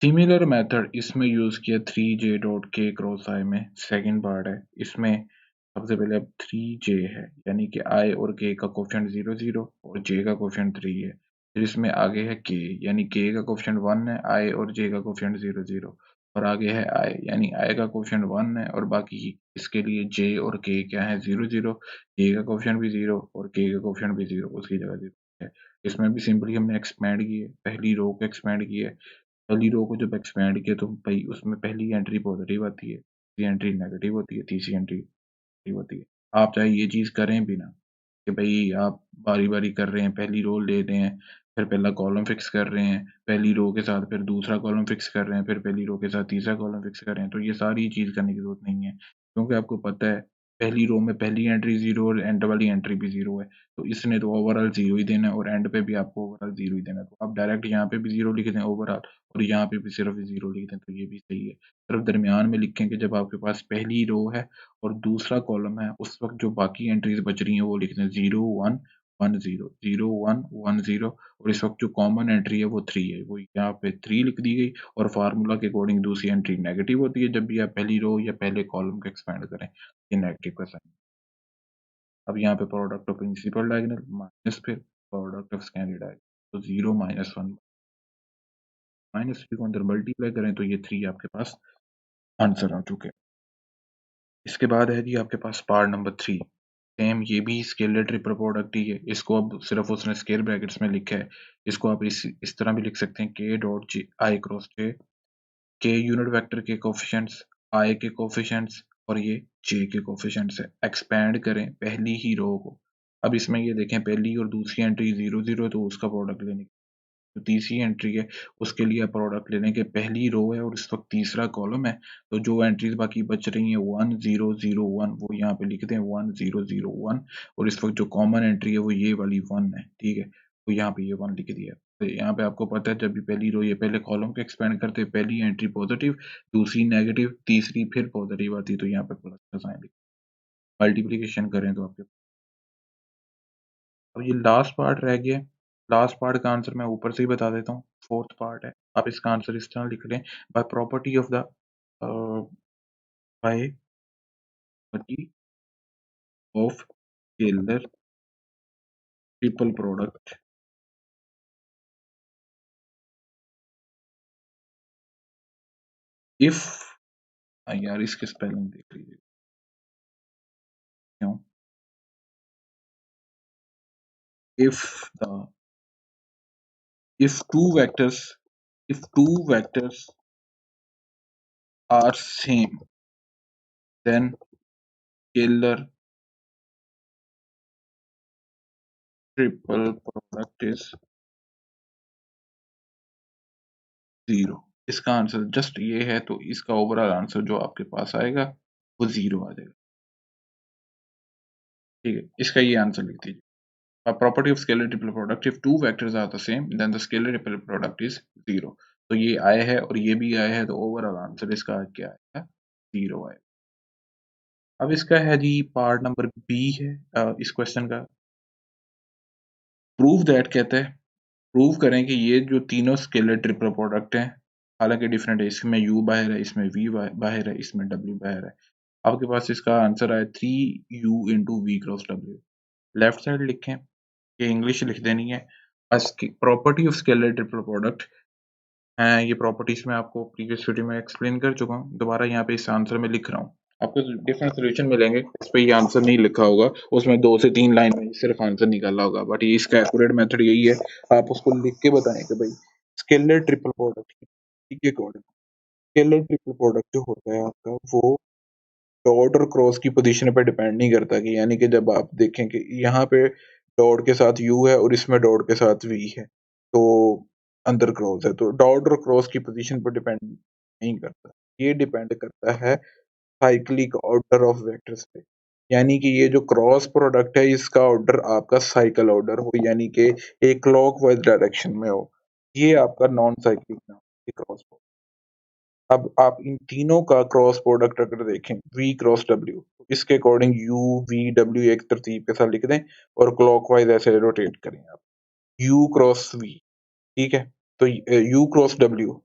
सिमिलर मेथड इसमें यूज किया 3j डॉट के क्रॉस आई में, सेकंड पार्ट है इसमें। सबसे पहले अब 3j है, यानी कि i और k का कोफिशिएंट 0 0 और j का कोफिशिएंट 3 है। फिर इसमें आगे है k, यानी k का कोफिशिएंट 1 है, i और j का कोफिशिएंट 0 0, और आगे है i, यानी i का कोफिशिएंट 1 है और बाकी इसके लिए j और k क्या है 0 0, j का कोफिशिएंट भी 0 और k का कोफिशिएंट भी 0, उसकी जगह 0 है। इसमें भी सिंपली हमने एक्सपेंड की है, पहली रो को एक्सपेंड किया है। पहली रो को जब एक्सपेंड किया तो भाई उसमें पहली एंट्री पॉजिटिव आती है, दूसरी एंट्री नेगेटिव होती है, तीसरी एंट्री नेगेटिव होती है। आप चाहे ये चीज़ करें भी ना, कि भाई आप बारी-बारी कर रहे हैं, पहली रो ले रहे हैं, फिर पहला कॉलम फिक्स कर रहे हैं, पहली रो के साथ फिर दूसरा कॉलम फिक्स कर रहे हैं, फिर पहली रो के साथ तीसरा कॉलम फिक्स कर रहे हैं, तो ये सारी चीज़ करने की ज़रूरत नहीं है। क्योंकि आपको पता है पहली रो में पहली एंट्री 0 और एंड वाली एंट्री भी 0 है, तो इसने तो ओवरऑल 0 ही देना है और एंड पे भी आपको ओवरऑल 0 ही देना है। तो आप डायरेक्ट यहाँ पे भी 0 लिख दें ओवरऑल और यहाँ पे भी सिर्फ 0 लिख दें, तो ये भी सही है। सिर्फ दरमियान में लिखें कि जब आपके पास पहली रो है और दूसरा कॉलम है, उस वक्त जो बाकी एंट्रीज बच रही हैं वो लिख दें 0 1 1 0 0 1 1 0, और इस वक्त जो कॉमन एंट्री है वो 3 है, वो यहाँ पे 3 लिख दी गई। और फार्मूला के अकॉर्डिंग दूसरी एंट्री नेगेटिव होती है जब भी आप पहली रो या पहले कॉलम को एक्सपेंड करें, ये नेगेटिव का साइन। अब यहाँ पे product of principal diagonal minus फिर प्रोडक्ट ऑफ सेकेंडरी डायगोनल, तो 0 माइनस 1 माइनस 3 को अंदर मल्टीप्लाई करें तो ये 3 आपके पास आंसर आ चुके हैं। इसके बाद है जी आपके पास पार्ट नंबर 3, सेम ये भी स्केलर ट्रिपल प्रोडक्ट ही है। इसको अब सिर्फ उसने स्केल ब्रैकेट्स में लिखा है, इसको आप इस तरह भी लिख सकते हैं k dot j i cross j, k unit vector के कोफिशिएंट्स, i के कोफिशिएंट्स और ये j के कोफिशिएंट्स है। एक्सपैंड करें पहली ही रो को। अब इसमें ये देखें पहली और दूसरी एंट्री 0 0 है, तो उसका प्रोडक्ट लेने की जो तीसरी एंट्री है उसके लिए प्रोडक्ट लेने के पहली रो है और इस वक्त तीसरा कॉलम है, तो जो एंट्रीज बाकी बच रही हैं 1 0 0 1 वो यहाँ पे लिख दें 1 0 0 1, और इस वक्त जो कॉमन एंट्री है वो ये वाली 1 है, ठीक है, तो यहाँ पे ये 1 लिख दिया। तो यहाँ पे आपको पता है जब भी पहली रो ये पहले कॉलम को एक्सपेंड करते हैं, पहली एंट्री पॉजिटिव, दूसरी नेगेटिव, तीसरी फिर पॉजिटिव आती है, तो यहाँ पे प्लस का साइन लिख, मल्टीप्लीकेशन करें तो आपके, अब ये लास्ट पार्ट रह गया है। लास्ट पार्ट का आंसर मैं ऊपर से ही बता देता हूँ, फोर्थ पार्ट है। आप इसका आंसर इस तरह लिख लें, by property of the by property of scalar triple product, if, यार इसके स्पेलिंग देख लीजिए क्यों, if the if two vectors if two vectors are same, then scalar triple product is 0। इसका आंसर जस्ट ये है, तो इसका ओवरऑल आंसर जो आपके पास आएगा वो 0 आ जाएगा। ठीक है, इसका ये आंसर लिख दीजिए। A property of scalar triple product, if two vectors are the same then the scalar triple product is 0। तो ये आया है और ये भी आया है, तो ओवरऑल आंसर इसका क्या आएगा? 0 आएगा। अब इसका है जी पार्ट नंबर बी है इस क्वेश्चन का। प्रूव दैट कहता है, प्रूव करें कि ये जो तीनों स्केलर ट्रिपल प्रोडक्ट हैं, हालांकि डिफरेंट है, इसमें u बाहर है, इसमें v बाहर है, इसमें w बाहर है। आपके पास इसका आंसर आया 3u into v cross w। Left side लिखें, ये इंग्लिश लिख देनी है। Property of scalar triple product है, ये प्रॉपर्टीज मैं आपको प्रीवियस वीडियो में एक्सप्लेन कर चुका हूँ, दोबारा यहाँ पे इस आंसर में लिख रहा हूँ। आपको डिफरेंट सोल्यूशन मिलेंगे, इस पे ये आंसर नहीं लिखा होगा, उसमें 2 से 3 लाइन में सिर्फ आंसर निकाला होगा, बट ये इसका एक्यूरेट मेथड यही है। आप उसको लिख के बताएं कि भाई स्केलर ट्रिपल प्रोडक्ट के अकॉर्डिंग, स्केलर ट्रिपल प्रोडक्ट जो होता है आपका, वो डॉट और क्रॉस की पोजीशन पे डिपेंड नहीं करता, कि यानी कि जब आप देखें कि यहाँ पे डॉट के साथ यू है और इसमें डॉट के साथ वी है, तो अंदर क्रॉस है, तो डॉट और क्रॉस की पोजीशन पर डिपेंड नहीं करता। ये डिपेंड करता है साइक्लिक ऑर्डर ऑफ वेक्टर्स पे, यानी कि ये जो क्रॉस प्रोडक्ट है इसका ऑर्डर आपका साइकिल ऑर्डर हो, यानी कि एक क्लॉकवाइज डायरेक्शन में हो, ये आपका नॉन साइक्लिक नाम है क्रॉस। अब आप इन तीनों का क्रॉस प्रोडक्ट अगर देखें v क्रॉस w, तो इसके अकॉर्डिंग u v w एक तरतीब के साथ लिख दें और क्लॉकवाइज ऐसे रोटेट करें आप, u क्रॉस v। ठीक है, तो u cross w,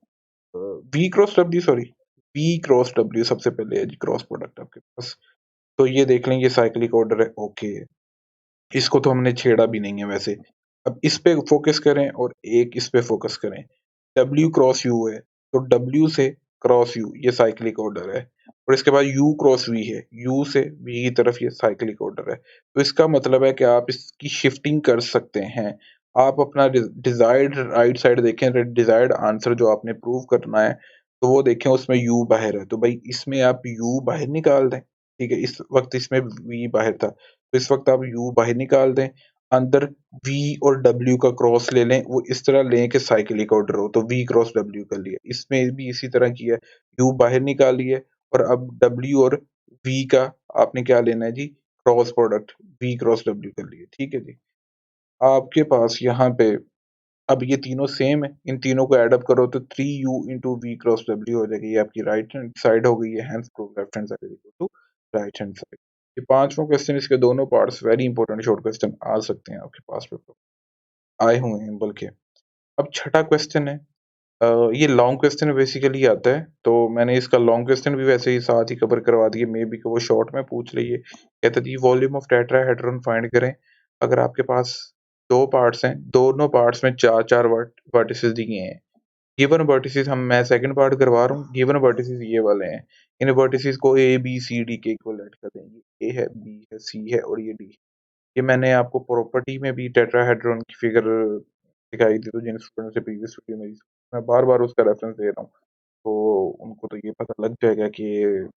v cross w sorry, v cross w सबसे पहले है जी क्रॉस प्रोडक्ट आपके पास। तो ये देख लें, ये साइक्लिक ऑर्डर है, ओके है, इसको तो हमने छेड़ा भी नहीं है वैसे। अब इस पे फोकस करें और एक इस पे फोकस करें। W क्रॉस U है, तो W से क्रॉस U ये साइक्लिक ऑर्डर है, और इसके बाद U क्रॉस V है, U से V की तरफ ये साइक्लिक ऑर्डर है। तो इसका मतलब है कि आप इसकी शिफ्टिंग कर सकते हैं। आप अपना डिजायर्ड राइट साइड देखें, डिजायर्ड आंसर जो आपने प्रूव करना है, तो वो देखें उसमें U बाहर है, तो भाई इसमें आप U बाहर निकाल दें। ठीक है, इस वक्त इसमें V बाहर था, तो इस वक्त आप U बाहर निकाल दें, अंदर V और W का क्रॉस ले लें, वो इस तरह लें कि साइक्लिक ऑर्डर हो, तो V क्रॉस W कर लिया। इसमें भी इसी तरह किया, U बाहर निकाली है और अब W और V का आपने क्या लेना है जी, cross product, V cross W कर लिए। ठीक है जी, आपके पास यहाँ पे अब ये तीनों सेम है, इन तीनों को ऐड अप करो तो 3u into v cross w हो जाएगी, ये आपकी राइट हैंड साइड हो गई है, hence prove left hand side equal to right hand side. ये पांचवा क्वेश्चन, इसके दोनों parts very important short question आ सकते हैं आपके पास पेपर आए हुए हैं बल्कि। अब छठा क्वेश्चन है, ये लॉन्ग क्वेश्चन बेसिकली आता है, तो मैंने इसका लॉन्ग क्वेश्चन भी वैसे ही साथ ही कवर करवा दिए, मे बी कि वो शॉर्ट में पूछ रही है। कहते थे वॉल्यूम ऑफ टेट्राहेड्रॉन फाइंड करें। अगर आपके पास दो पार्ट्स हैं, दोनों पार्ट्स में चार चार वर्टिसेस दिए हैं, गिवन वर्टिसेस मैं सेकंड पार्ट करवा रहा हूँ, गिवन वर्टिसेस ये वाले हैं, इन वर्टिसेस को ए बी सी डी के इक्विवेलेंट कर देंगे, ए है, बी है, सी है और ये डी। ये मैंने आपको प्रॉपर्टी में भी टेट्राहेड्रॉन की फिगर दिखाई थी, तो जिन स्टूडेंट से प्रीवियस वीडियो में मैं बार-बार उसका रेफरेंस दे रहा हूँ, तो उनको तो ये पता लग जाएगा कि ये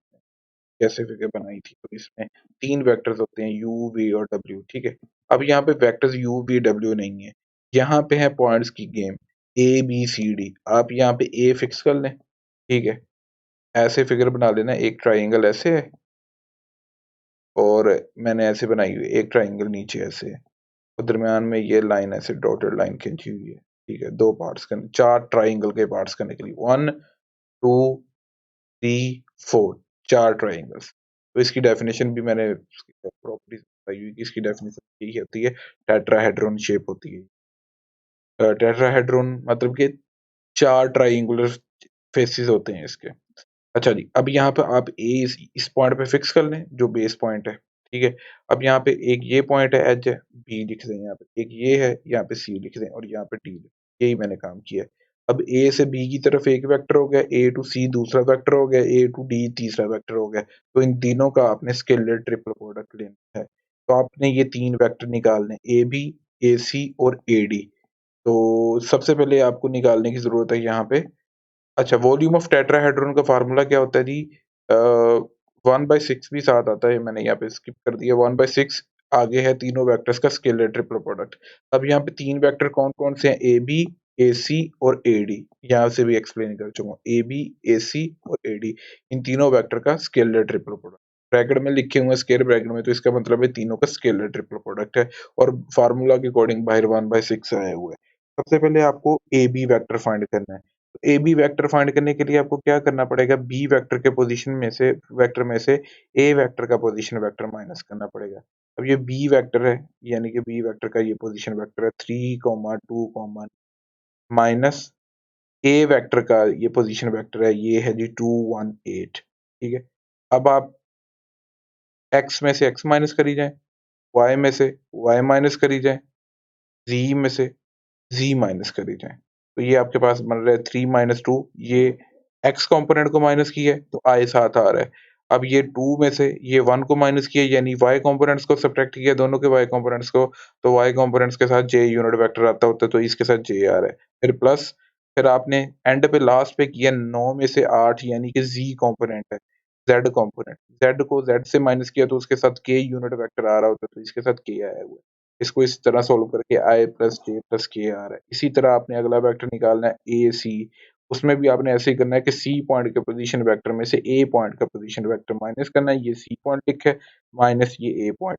कैसे फिगर बनाई थी। तो इसमें 3 वेक्टर्स होते हैं u, v और w, ठीक है? अब यहाँ पे वेक्टर्स u, v, w नहीं है। यहाँ पे है पॉइंट्स की game a, b, c, d। आप यहाँ पे a फिक्स कर लें, ठीक है? ऐसे फिगर बना लेना, एक ट्रायंगल ऐसे है और मैंने ऐसे बनाई हुई है, एक ट्रायंगल नीचे ऐसे है और दरमियान में ये लाइन ऐसे डॉटेड लाइन खींची हुई है, ठीक है? 2 पार्ट्स करने, 4 ट्रायंगल के पार्ट्स करने के लिए 1, 2, 3, 4 4 ट्रायंगल्स। तो इसकी डेफिनेशन भी मैंने प्रॉपर्टीज बताई हुई कि इसकी डेफिनेशन यही होती है, टेट्राहेड्रॉन शेप होती है। टेट्राहेड्रॉन मतलब कि 4 ट्रायंगुलर फेसेस होते हैं इसके। अच्छा जी, अब यहाँ पे आप ए इस पॉइंट पे फिक्स कर लें जो बेस पॉइंट है, ठीक है? अब यहाँ पे एक ये पॉइंट है, एच है, बी लिख दें यहाँ पे, एक ये है, यहाँ पे सी लिख दें और यहाँ पे डी लिख दें। यही मैंने काम किया है। अब ए से बी की तरफ एक वेक्टर हो गया, ए टू सी दूसरा वेक्टर हो गया, ए टू डी तीसरा वेक्टर हो गया। तो इन तीनों का आपने स्केलर ट्रिपल प्रोडक्ट लेना है। तो आपने ये 3 वेक्टर निकालने, ए बी, ए सी और ए डी। तो सबसे पहले आपको निकालने की ज़रूरत है यहाँ पे, अच्छा, वॉल्यूम ऑफ टेट्राहेड्रॉन का फार्मूला क्या होता है जी? 1/6 भी साथ आता है, मैंने यहाँ पे स्किप कर दिया, 1/6 आगे है तीनों वेक्टर्स का स्केलर ट्रिपल प्रोडक्ट। अब यहाँ पे तीन वेक्टर कौन कौन से हैं, ए बी, ए सी और ए डी। यहाँ से भी एक्सप्लेन कर चुका हूँ, ए बी, ए सी और ए डी, इन तीनों वेक्टर का स्केलर ट्रिपल प्रोडक्ट ब्रैकेट में लिखे हुए स्केयर ब्रैकेट में, तो इसका मतलब है तीनों का स्केलर ट्रिपल प्रोडक्ट है और फार्मूला के अकॉर्डिंग बाहर 1/6 आए हुए। सबसे पहले आपको ए बी वेक्टर फाइंड करना है। ए बी वेक्टर फाइंड करने के लिए आपको क्या करना पड़ेगा, बी वेक्टर के पोजीशन में से वेक्टर में से ए वेक्टर का पोजीशन वेक्टर माइनस करना पड़ेगा। अब ये बी वेक्टर है, यानी कि बी वेक्टर का ये पोजीशन वेक्टर है 3, 2, माइनस ए वेक्टर का ये पोजीशन वेक्टर है, ये है जी 2, 1, 8। ठीक है, अब आप एक्स में से एक्स माइनस करी जाए, वाई में से वाई माइनस करी जाए, जी में से जी माइनस करी जाए, तो ये आपके पास बन रहा है 3 - 2। ये एक्स कंपोनेंट को माइनस किया है तो आई साथ आ रहा है। अब ये 2 में से ये 1 को माइनस किया, यानी वाई कंपोनेंट्स को सब्ट्रैक्ट किया, दोनों के वाई कंपोनेंट्स को, तो वाई कंपोनेंट्स के साथ जे यूनिट वेक्टर आता होता है, तो इसके साथ जे आ रहा है। फिर प्लस, फिर आपने एंड पे लास्ट पे किया 9 में से 8, यानी कि जी कंपोनेंट है, जेड कंपोनेंट, जेड को जेड से माइनस किया तो उसके साथ के यूनिट वेक्टर आ रहा होता है, तो इसके साथ के आया हुआ है। इसको इस तरह सॉल्व करके आई प्लस जे प्लस के आ रहा है। इसी तरह आपने अगला वेक्टर निकालना है ए सी, उसमें भी आपने ऐसे ही करना है कि सी पॉइंट के पोजीशन वेक्टर में से ए पॉइंट का पोजीशन वेक्टर माइनस करना है, ये सी पॉइंट लिखा है माइनस ये ए पॉइंट।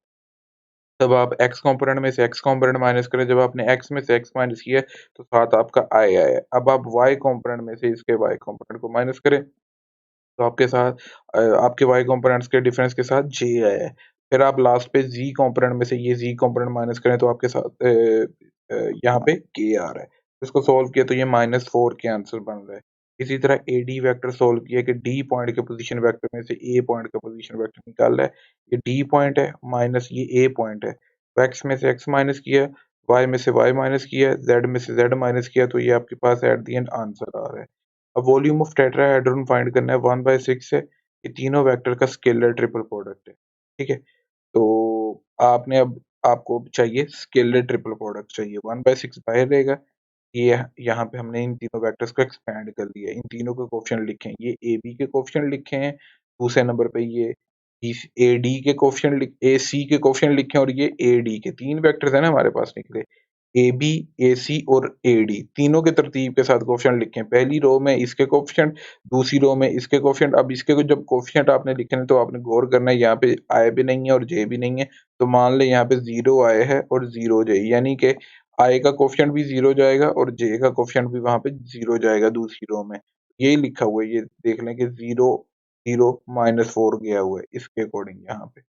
तब आप एक्स कंपोनेंट में से एक्स कंपोनेंट माइनस करें, जब आपने एक्स में से एक्स माइनस किया है तो साथ आपका आई आया है। अब आप वाई कंपोनेंट में से इसके वाई कंपोनेंट को माइनस करें, तो आपके साथ आपके वाई कंपोनेंट्स के डिफरेंस के साथ जे आया है। फिर आप लास्ट पे जी कंपोनेंट में से ये जी कंपोनेंट माइनस करें तो आपके साथ यहाँ पे के आ रहा है। इसको सॉल्व किया तो ये -4 के आंसर बन रहा है। इसी तरह ए डी वेक्टर सॉल्व किया कि डी पॉइंट के पोजीशन वेक्टर में से ए पॉइंट का पोजीशन वेक्टर निकाल रहा है। ये डी पॉइंट है माइनस ये ए पॉइंट है। तो एक्स में से एक्स माइनस किया, वाई में से वाई माइनस किया, जेड में से जेड माइनस किया, तो ये आपके पास एट द एंड आंसर आ रहा है। अब वॉल्यूम ऑफ टेट्राहेड्रॉन फाइंड करना है, 1/6 है, ये तीनों वेक्टर का स्केलर ट्रिपल प्रोडक्ट है। ठीक है, तो आपने अब आपको चाहिए स्केलर ट्रिपल प्रोडक्ट चाहिए, 1/6 बाहर रहेगा। ये यहाँ पे हमने इन तीनों वेक्टर्स को एक्सपेंड कर दिया, इन तीनों के कोएफिशिएंट लिखे हैं, ये ए बी के कोएफिशिएंट लिखे हैं, दूसरे नंबर पे ये ए डी के कोएफिशिएंट ए सी के कोएफिशिएंट लिखे हैं, और ये ए डी के तीन वेक्टर्स है ना हमारे पास निकले, ए बी, ए सी और ए डी, तीनों के तरतीब के साथ कोएफिशिएंट लिखे हैं। पहली रो में इसके कोएफिशिएंट, दूसरी रो में इसके कोएफिशिएंट। अब इसके को जब कोएफिशिएंट आपने लिखे हैं तो आपने गौर करना है, यहाँ पे आई भी नहीं है और जे भी नहीं है, तो मान लें यहाँ पे 0 आई है और 0 जे, यानी कि आई का कोएफिशिएंट भी 0 जाएगा और जे का कोएफिशिएंट भी वहाँ पे 0 जाएगा दूसरी रो में। यही लिखा हुआ है, ये देख लें कि 0 0 -4 गया हुआ है इसके अकॉर्डिंग यहाँ पे,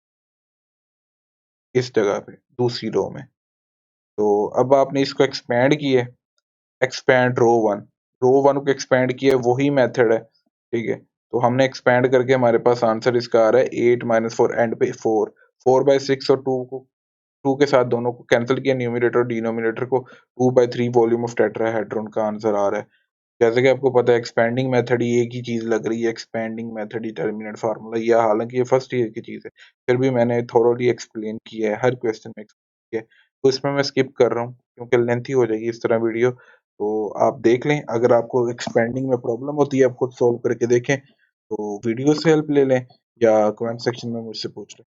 इस जगह पे दूसरी रो में। तो अब आपने इसको एक्सपेंड किया, एक्सपेंड रो वन को एक्सपेंड किया, वही मेथड है। ठीक है, तो हमने एक्सपेंड करके हमारे पास आंसर इसका आ रहा है 8 - 4, एंड पे 4, 4/6 और 2 को 2 के साथ दोनों को कैंसिल किया, न्यूमरेटर और डिनोमिनेटर को, 2/3 वॉल्यूम ऑफ टेट्राहेड्रॉन का आंसर आ रहा है। जैसे कि आपको पता है एक्सपेंडिंग मेथड ही एक ही चीज लग रही है, एक्सपेंडिंग मेथड डिटर्मिनेंट फार्मूला, या हालांकि ये फर्स्ट ईयर की चीज है, फिर भी मैंने थोरोली एक्सप्लेन किया है, हर क्वेश्चन में एक्सप्लेन किया है, तो इसमें मैं स्किप कर रहा हूँ क्योंकि लेंथी हो जाएगी इस तरह वीडियो। तो आप देख लें, अगर आपको एक्सपेंडिंग में प्रॉब्लम होती है आप खुद सॉल्व करके देखें, तो वीडियो से हेल्प ले लें या कमेंट सेक्शन में मुझसे पूछ लें।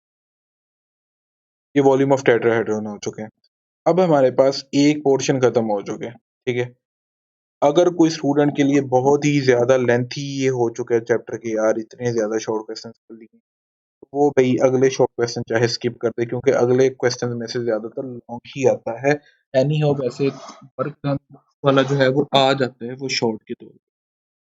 ये वॉल्यूम ऑफ टेट्राहेड्रॉन हो चुके हैं। अब हमारे पास एक पोर्शन खत्म हो चुके हैं। ठीक है, अगर कोई स्टूडेंट के लिए बहुत ही ज़्यादा लेंथी ये हो चुका है चैप्टर कि यार इतने ज़्यादा शॉर्ट क्वेश्चंस कर लिए, तो वो भई अगले शॉर्ट क्वेश्चन चाहे स्किप कर दे, क्योंकि अगले क्वेश्चन में से ज़्यादातर लॉन्ग ही आता है। एनी हाउ वैसे वर्क डन वाला जो है वो आ जाता है वो शॉर्ट के तौर पे।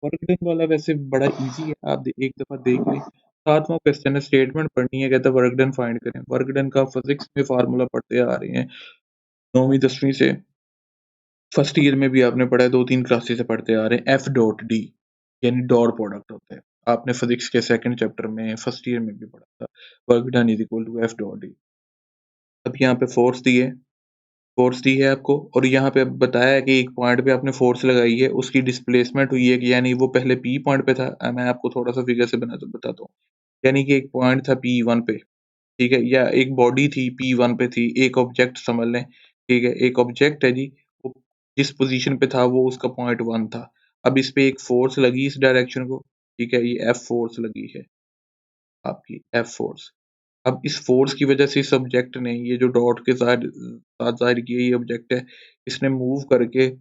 वर्क डन वाला वैसे बड़ा ईज़ी है, आप एक दफ़ा देख लें। 7वां क्वेश्चन है, स्टेटमेंट पढ़नी है, कहता है वर्क डन फाइंड करें। वर्क डन का फिज़िक्स में फ़ॉर्मूला पढ़ते आ रहे हैं, 9वीं 10वीं से। फर्स्ट ईयर में भी आपने पढ़ा है, 2-3 क्लासेस से पढ़ते आ रहे हैं, एफ डॉट डी यानी डॉट प्रोडक्ट होता है। आपने फिजिक्स के सेकंड चैप्टर में फर्स्ट ईयर में भी पढ़ा था, work done is equal to F dot D. अब यहाँ पे फोर्स दी है आपको, और यहाँ पे अब बताया है कि एक पॉइंट पे आपने फोर्स लगाई है, उसकी डिस्प्लेसमेंट हुई है कि यानी वो पहले पी पॉइंट पे था। मैं आपको थोड़ा सा फिगर से बताता हूँ, यानी कि एक पॉइंट था P1 पे, ठीक है, या एक बॉडी थी P1 पे थी, एक ऑब्जेक्ट समझ लें, ठीक है, एक ऑब्जेक्ट है जी, वो जिस पोजीशन पे था वो उसका पॉइंट 1 था। अब इस पे एक फोर्स लगी इस डायरेक्शन को, ठीक है, ये एफ फोर्स लगी है, आपकी एफ फोर्स। अब इस फोर्स की वजह से इस ऑब्जेक्ट ने ये जो डॉट के साथ ज़ाहिर किया ये ऑब्जेक्ट है, इसने मूव करके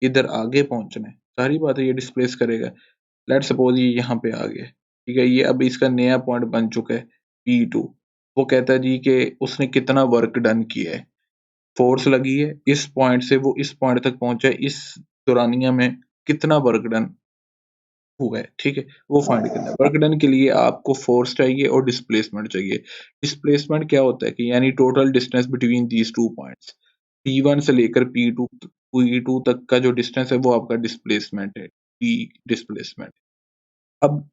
इधर आगे पहुँचना है। ज़ाहिर-सी बात है ये डिस्प्लेस करेगा। लेट्स सपोज़ ये यहाँ पे आ गया, ठीक है? ये अब इसका नया पॉइंट बन चुका है P2। वो कहता है जी कि उसने कितना वर्क डन किया है। फोर्स लगी है, इस पॉइंट से वो इस पॉइंट तक पहुँचा है, इस दौरानिया में कितना वर्क डन हुआ है, ठीक है? वो फाइंड करना है। वर्क डन के लिए आपको फोर्स चाहिए और डिस्प्लेसमेंट चाहिए। डिस्प्लेसमेंट क्या होता है कि यानी total distance between these 2 points. P1 से लेकर P2 तक का जो डिस्टेंस है वो आपका डिस्प्लेसमेंट है, P डिस्प्लेसमेंट। अब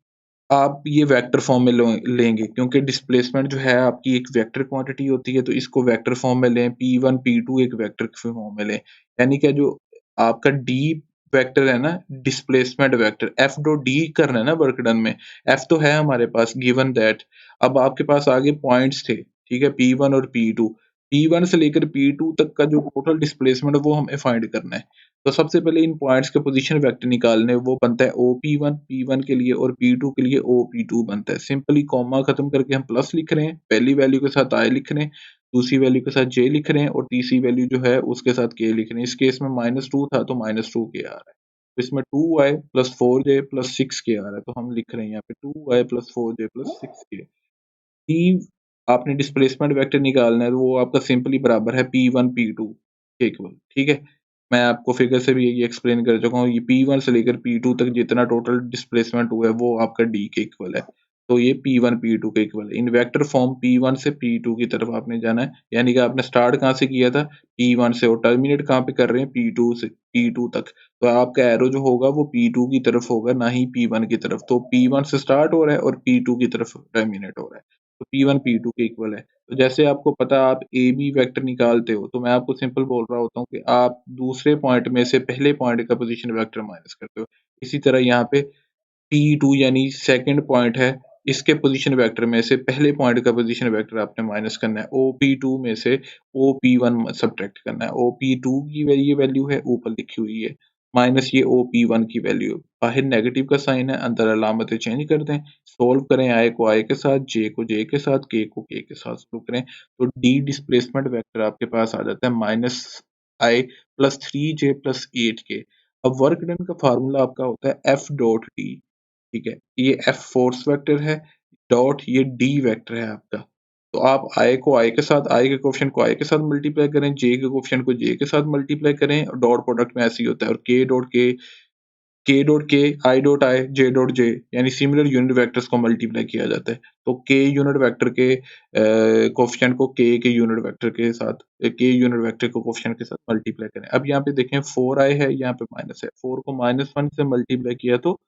आप ये वेक्टर फॉर्म में लेंगे क्योंकि डिस्प्लेसमेंट जो है आपकी एक वेक्टर क्वांटिटी होती है, तो इसको वेक्टर फॉर्म में लें, P1 P2 एक वेक्टर फॉर्म में लें। यानी कि जो आपका D वेक्टर है ना, displacement vector F dot D करना है ना वर्क डन में, F तो है हमारे पास गिवन दैट। अब आपके पास आगे पॉइंट्स थे, ठीक है? P1 और P2। P1 से लेकर P2 तक का जो टोटल डिस्प्लेसमेंट है वो हमें फाइंड करना है। तो सबसे पहले इन पॉइंट्स के पोजीशन वेक्टर निकालने, वो बनता है OP1 P1 के लिए और P2 के लिए OP2 बनता है। सिंपली कॉमा खत्म करके हम प्लस लिख रहे हैं, पहली वैल्यू के साथ I लिख रहे हैं, दूसरी वैल्यू के साथ J लिख रहे हैं और तीसरी वैल्यू जो है उसके साथ K लिख रहे हैं। इस केस में -2 था तो -2K आ रहा है। तो इसमें 2y plus 4j plus 6K आ रहा है, तो हम लिख रहे हैं यहाँ पे 2y plus 4j plus 6K। P आपने डिस्प्लेसमेंट वेक्टर निकालना है, तो वो आपका सिंपली बराबर है P1 P2 के इक्वल, ठीक है? मैं आपको फिगर से भी यही एक्सप्लेन कर चुका हूँ, ये P1 से लेकर P2 तक जितना टोटल डिस्प्लेसमेंट हुआ है वो आपका D के इक्वल है। तो ये P1 P2 के इक्वल है। इन वेक्टर फॉर्म P1 से P2 की तरफ आपने जाना है, यानी कि आपने स्टार्ट कहाँ से किया था? P1 से, और टर्मिनेट कहाँ पे कर रहे हैं? P2 से, P2 तक। तो आपका एरो जो होगा वो P2 की तरफ होगा, ना ही P1 की तरफ। तो P1 से स्टार्ट हो रहा है और P2 की तरफ टर्मिनेट हो रहा है। तो P1 P2 के इक्वल है। तो जैसे आपको पता है आप ए बी वेक्टर निकालते हो, तो मैं आपको सिंपल बोल रहा होता हूँ कि आप दूसरे पॉइंट में से पहले पॉइंट का पोजीशन वेक्टर माइनस करते हो। इसी तरह यहाँ पे P2 यानी सेकंड पॉइंट है, इसके पोजीशन वेक्टर में से पहले पॉइंट का पोजीशन वेक्टर आपने माइनस करना है। OP2 में से OP1 सब्ट्रैक्ट करना है। OP2 की ये वैल्यू है, ऊपर लिखी हुई है, माइनस ये OP1 की वैल्यू। बाहर नेगेटिव का साइन है, अंदर अलामतें चेंज कर दें। सोल्व करें, I को I के साथ, J को J के साथ, K को K के साथ सोल्व करें, तो D डिस्प्लेसमेंट वेक्टर आपके पास आ जाता है -I plus 3J plus 8K। अब वर्क डन का फार्मूला आपका होता है F डॉट D, ठीक है? ये F फोर्स वेक्टर है, डॉट ये D वेक्टर है आपका। तो आप I को I के साथ, I के कोएफ़िशिएंट को I के साथ मल्टीप्लाई करें, J के कोएफ़िशिएंट को J के साथ मल्टीप्लाई करें, और डॉट प्रोडक्ट में ऐसे ही होता है, और K dot K, I dot I, J dot J यानी सिमिलर यूनिट वेक्टर्स को मल्टीप्लाई किया जाता है। तो K यूनिट वेक्टर के कोएफ़िशिएंट को K के यूनिट वेक्टर के साथ, K यूनिट वेक्टर को कोएफ़िशिएंट के साथ मल्टीप्लाई करें। अब यहाँ पे देखें 4i है, यहाँ पे माइनस है। 4 को -1 से मल्टीप्लाई किया तो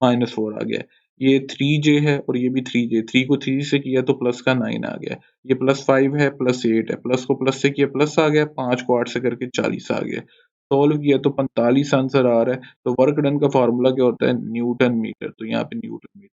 -4 आ गया। ये 3j है और ये भी 3j, 3 को 3 से किया तो प्लस का 9 आ गया। ये +5 है, +8 है, प्लस को प्लस से किया प्लस आ गया, 5 को 8 से करके 40 आ गया। सॉल्व किया तो 45 आंसर आ रहा है। तो वर्क डन का फ़ॉर्मूला क्या होता है? Newton metre. तो यहाँ पे न्यूटन मीटर।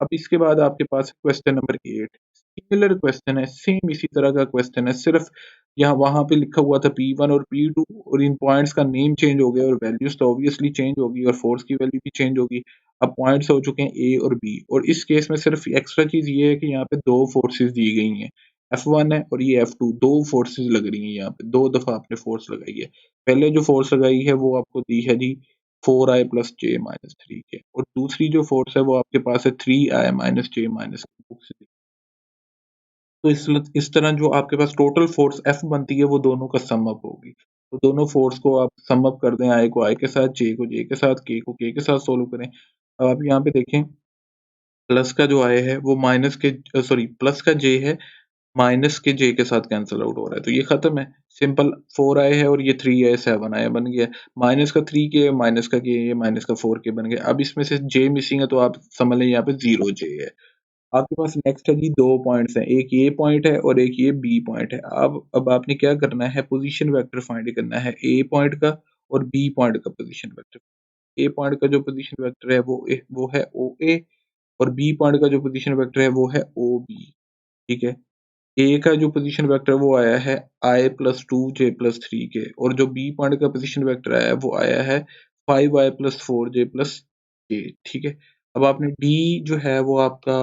अब इसके बाद आपके पास क्वेश्चन नंबर 8, सिमिलर क्वेश्चन है, सेम इसी तरह का क्वेश्चन है, सिर्फ यहाँ वहाँ पे लिखा हुआ था P1 और P2 और इन पॉइंट्स का नेम चेंज हो गया और वैल्यूज तो ऑब्वियसली चेंज होगी और फोर्स की वैल्यू भी चेंज होगी। अब पॉइंट्स हो चुके हैं A और B, और इस केस में सिर्फ एक्स्ट्रा चीज ये है कि यहाँ पे दो फोर्सेस दी गई हैं, F1 है और ये F2, दो फोर्सेस लग रही हैं, यहाँ पे दो दफा आपने फोर्स लगाई है। पहले जो फोर्स लगाई है वो आपको दी है जी 4i प्लस जे माइनस 3k, और दूसरी जो फोर्स है वो आपके पास है 3i माइनस जे माइनस k। तो इस तरह जो आपके पास टोटल फोर्स F बनती है वो दोनों का सम अप होगी। तो दोनों फोर्स को आप सम अप कर दें, I को I के साथ, J को J के साथ, K को K के साथ सोल्व करें। अब आप यहाँ पे देखें, प्लस का जो I है वो माइनस के सॉरी प्लस का J है, माइनस के J के साथ कैंसल आउट हो रहा है, तो ये खत्म है। सिंपल 4i है और ये 3i 7i बन गया। माइनस का 3k, माइनस का k, ये माइनस का 4k बन गया। अब इसमें से J मिसिंग है तो आप समझ लें यहाँ पे 0j है। आपके पास नेक्स्ट है जी, दो पॉइंट्स हैं, एक ये पॉइंट है और एक ये बी पॉइंट है। अब आपने क्या करना है? पोजीशन वेक्टर फाइंड करना है ए पॉइंट का और बी पॉइंट का पोजीशन वेक्टर। ए पॉइंट का जो पोजीशन वेक्टर है वो है ओ ए, और बी पॉइंट का जो पोजीशन वेक्टर है वो है ओ बी, ठीक है? ए का जो पोजीशन वेक्टर वो आया है आई प्लस 2j प्लस 3k, और जो बी पॉइंट का पोजीशन वेक्टर आया है वो आया है 5i plus 4j plus k, ठीक है? अब आपने डी जो है वो आपका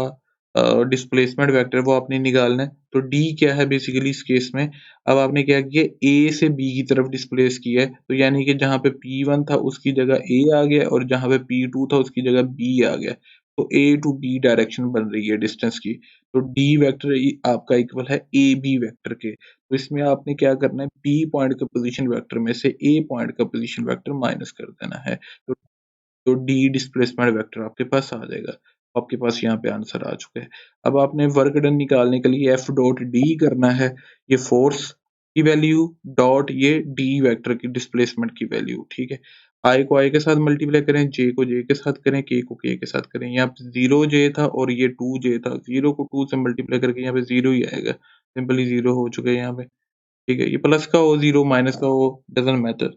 डिस्प्लेसमेंट वेक्टर वो आपने निकालना है। तो डी क्या है बेसिकली इस केस में, अब आपने क्या किया, ए से बी की तरफ डिस्प्लेस किया है, तो यानी कि जहाँ पे P1 था उसकी जगह ए आ गया और जहाँ पे P2 था उसकी जगह बी आ गया। तो ए टू बी डायरेक्शन बन रही है डिस्टेंस की। तो डी वेक्टर आपका इक्वल है ए बी वेक्टर के। तो इसमें आपने क्या करना है, बी पॉइंट का पोजीशन वेक्टर में से ए पॉइंट का पोजीशन वेक्टर माइनस कर देना है। तो डी डिस्प्लेसमेंट वेक्टर आपके पास आ जाएगा। आपके पास यहाँ पे आंसर आ चुका है। अब आपने वर्क डन निकालने के लिए एफ डॉट डी करना है, ये फोर्स की वैल्यू डॉट ये डी वेक्टर की डिस्प्लेसमेंट की वैल्यू, ठीक है। आई को आई के साथ मल्टीप्लाई करें, जे को जे के साथ करें, के को के साथ करें। यहाँ पे 0 जे था और ये 2 जे था, 0 को 2 से मल्टीप्लाई करके यहाँ पे 0 ही आएगा, सिंपली 0 हो चुका है यहाँ पे, ठीक है। ये प्लस का हो 0, माइनस का हो, डजंट मैटर।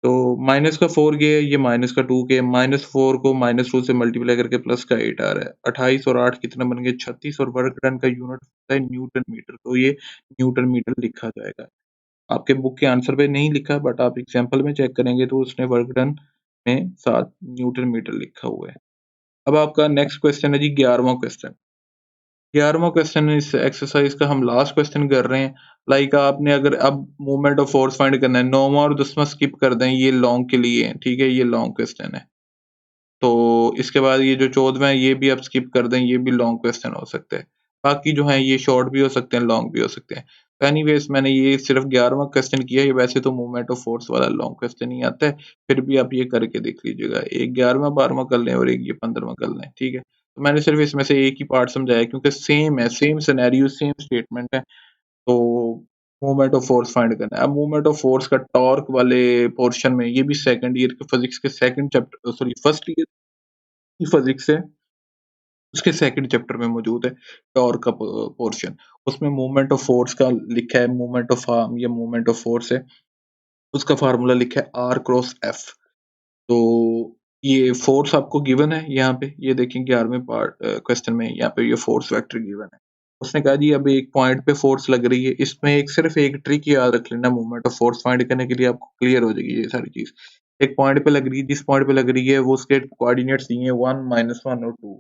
तो माइनस का 4 के है, ये माइनस का 2 के, -4 को -2 से मल्टीप्लाई करके प्लस का 8 आ रहा है। 28 और 8 कितना बन गए, 36, और वर्क डन का यूनिट होता है न्यूटन मीटर, तो ये न्यूटन मीटर लिखा जाएगा। आपके बुक के आंसर पे नहीं लिखा, बट आप एग्जाम्पल में चेक करेंगे तो उसने वर्क डन में साथ न्यूटन मीटर लिखा हुआ है। अब आपका नेक्स्ट क्वेश्चन है जी 11वां क्वेश्चन। 11वां क्वेश्चन इस एक्सरसाइज का हम लास्ट क्वेश्चन कर रहे हैं। लाइक आपने अगर अब मोमेंट ऑफ फोर्स फाइंड करना है, 9वां और 10वां स्किप कर दें, ये लॉन्ग के लिए है, ठीक है, ये लॉन्ग क्वेश्चन है। तो इसके बाद ये जो 14वां है ये भी आप स्किप कर दें, ये भी लॉन्ग क्वेश्चन हो सकता है। बाकी जो है ये शॉर्ट भी हो सकते हैं, लॉन्ग भी हो सकते हैं। एनीवेज मैंने ये सिर्फ 11वां क्वेश्चन किया है, वैसे तो मूवमेंट ऑफ फोर्स वाला लॉन्ग क्वेश्चन ही आता है, फिर भी आप ये करके देख लीजिएगा। एक 11वां 12वां कर लें और एक ये 15वां कर लें, ठीक है। तो मैंने सिर्फ इसमें से एक ही पार्ट समझाया क्योंकि सेम है, सेम सिनेरियो, सेम स्टेटमेंट है। तो मूवमेंट ऑफ फोर्स फाइंड करना है। अब मूवमेंट ऑफ फोर्स का टॉर्क वाले पोर्शन में, ये भी सेकंड ईयर के फिजिक्स के second chapter, sorry first year की फिजिक्स है, उसके सेकंड चैप्टर में मौजूद है टॉर्क का पोर्शन। उसमें मूवमेंट ऑफ फोर्स का लिखा है, मूवमेंट ऑफ आर्म या मूवमेंट ऑफ फोर्स है, उसका फार्मूला लिखा है आर क्रॉस एफ। तो ये फोर्स आपको गिवन है यहाँ पे, ये देखें 11वें पार्ट क्वेश्चन में यहाँ पे ये फोर्स वेक्टर गिवन है। उसने कहा जी अब एक पॉइंट पे फोर्स लग रही है, इसमें एक सिर्फ एक ट्रिक याद रख लेना, मूवमेंट ऑफ फोर्स फाइंड करने के लिए आपको क्लियर हो जाएगी ये सारी चीज। एक पॉइंट पे लग रही है, जिस पॉइंट पे लग रही है वो उसके कोऑर्डिनेट्स दिए हैं 1, -1 और 2,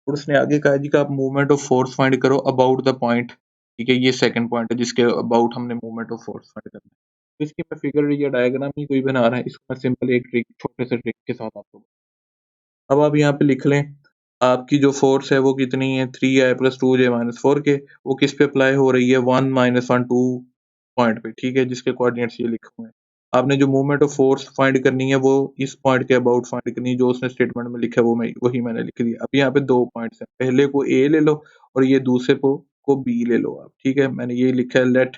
और उसने आगे कहा जी का आप मूवमेंट ऑफ फोर्स फाइंड करो अबाउट द पॉइंट, ठीक है। ये सेकंड पॉइंट है जिसके अबाउट हमने मूवमेंट ऑफ फोर्स फाइंड करना है। तो इसकी मैं फिगर या डायग्राम ही कोई बना रहा है, इसको मैं सिंपल एक ट्रिक, छोटे से ट्रिक के साथ आपको, अब आप यहाँ पे लिख लें, आपकी जो फोर्स है वो कितनी है, 3i + 2j - 4k, वो किस पे अप्लाई हो रही है, 1, -1, 2 पॉइंट पे, ठीक है, जिसके कोऑर्डिनेट्स ये लिखे हुए हैं। आपने जो मूवमेंट ऑफ फोर्स फाइंड करनी है वो इस पॉइंट के अबाउट फाइंड करनी है, जो उसने स्टेटमेंट में लिखा है वो मैं वही मैंने लिख दिया। अब यहाँ पे दो पॉइंट्स हैं, पहले को ए ले लो और ये दूसरे को बी ले लो आप, ठीक है। मैंने ये लिखा है let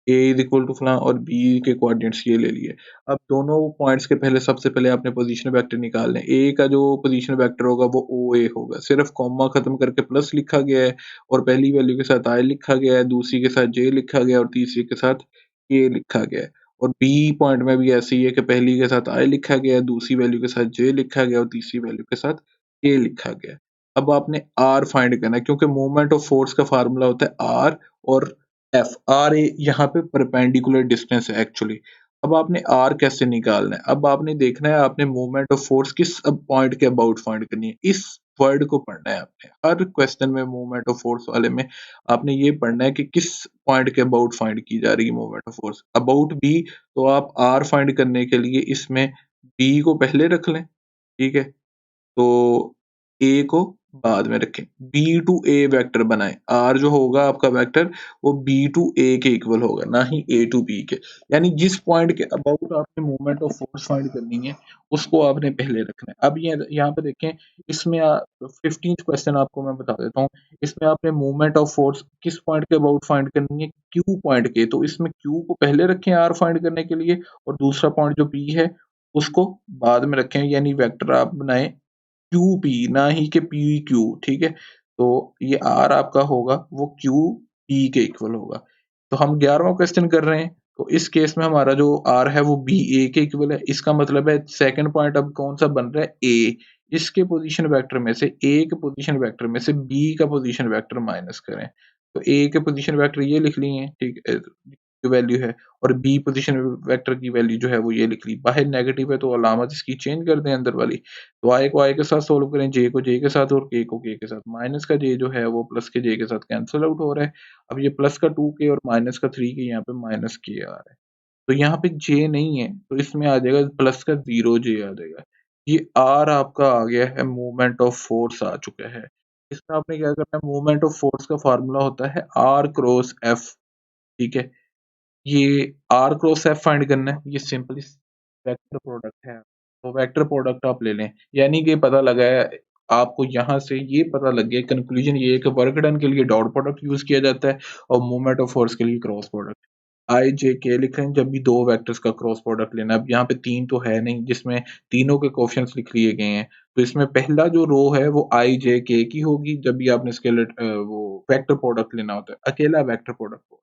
A is equal to फलां और बी के कोऑर्डिनेट्स ये ले लिए। अब दोनों पॉइंट्स के पहले सबसे पहले आपने पोजीशन वेक्टर निकालने हैं। ए का जो पोजीशन वेक्टर होगा वो ओ ए होगा, सिर्फ कॉमा खत्म करके प्लस लिखा गया है और पहली वैल्यू के साथ आई लिखा गया है, दूसरी के साथ जे लिखा गया और तीसरी के साथ ए लिखा गया है। और बी पॉइंट में भी ऐसे ही है कि पहली के साथ आई लिखा गया है, दूसरी वैल्यू के साथ जे लिखा गया और तीसरी वैल्यू के साथ ए लिखा गया है। अब आपने आर फाइंड करना है क्योंकि मूवमेंट ऑफ फोर्स का फार्मूला होता है आर और एफ। आर ए यहाँ पे परपेंडिकुलर डिस्टेंस है एक्चुअली। अब आपने आर कैसे निकालना है, अब आपने देखना है आपने मूवमेंट ऑफ फोर्स किस पॉइंट के अबाउट फाइंड करनी है, इस वर्ड को पढ़ना है आपने हर क्वेश्चन में। मूवमेंट ऑफ फोर्स वाले में आपने ये पढ़ना है कि किस पॉइंट के अबाउट फाइंड की जा रही है movement of force. About B, तो आप आर फाइंड करने के लिए इसमें बी को पहले रख लें, ठीक है। तो ए को बाद में रखें, बी टू ए वेक्टर बनाएं। आर जो होगा आपका वेक्टर वो बी टू ए के इक्वल होगा, ना ही ए टू बी के। यानी जिस पॉइंट के अबाउट आपने मूवमेंट ऑफ फोर्स फाइंड करनी है उसको आपने पहले रखना है। अब ये यहाँ पे देखें, इसमें 15th क्वेश्चन आपको मैं बता देता हूँ। इसमें आपने मूवमेंट ऑफ फोर्स किस पॉइंट के अबाउट फाइंड करनी है, क्यू पॉइंट के, तो इसमें क्यू को पहले रखें आर फाइंड करने के लिए, और दूसरा पॉइंट जो पी है उसको बाद में रखें। यानी वेक्टर आप बनाएं क्यू पी, ना ही के पी क्यू, ठीक है। तो ये आर आपका होगा वो क्यू पी के इक्वल होगा। तो हम 11वां क्वेश्चन कर रहे हैं, तो इस केस में हमारा जो आर है वो बी ए के इक्वल है। इसका मतलब है सेकंड पॉइंट अब कौन सा बन रहा है, ए। इसके पोजीशन वेक्टर में से, ए के पोजीशन वेक्टर में से बी का पोजीशन वेक्टर माइनस करें। तो ए के पोजीशन वेक्टर ये लिख लिए हैं, ठीक है, जो वैल्यू है, और बी पोजीशन वेक्टर की वैल्यू जो है वो ये लिख ली। बाहर नेगेटिव है तो अलामत इसकी चेंज कर दें अंदर वाली। तो आई को आई के साथ सोल्व करें, जे को जे के साथ और के को के के साथ। माइनस का जे जो है वो प्लस के जे के साथ कैंसिल आउट हो रहा है। अब ये प्लस का 2k और माइनस का 3k, यहाँ पे माइनस के आ रहा है। तो यहाँ पे जे नहीं है तो इसमें आ जाएगा प्लस का 0 जे आ जाएगा। ये आर आपका आ गया है, मूवमेंट ऑफ फोर्स आ चुका है। इसमें आपने क्या करना है, मूवमेंट ऑफ फोर्स का फार्मूला होता है आर क्रॉस एफ। ठीक है, ये आर क्रॉस एफ फाइंड करना है, ये सिंपली वेक्टर प्रोडक्ट है। तो वेक्टर प्रोडक्ट आप ले लें, यानी कि पता लगा है आपको, यहाँ से ये पता लग गया, कंक्लूजन ये है कि वर्क डन के लिए डॉट प्रोडक्ट यूज किया जाता है और मूवमेंट ऑफ फोर्स के लिए क्रॉस प्रोडक्ट। आई जे के लिख रहे हैं जब भी दो वेक्टर्स का क्रॉस प्रोडक्ट लेना। अब यहाँ पे तीन तो है नहीं जिसमें तीनों के कोफिशिएंट्स लिख लिए गए हैं, तो इसमें पहला जो रो है वो आई जे के की होगी जब भी आपने स्केलर वो वेक्टर प्रोडक्ट लेना होता है, अकेला वेक्टर प्रोडक्ट हो।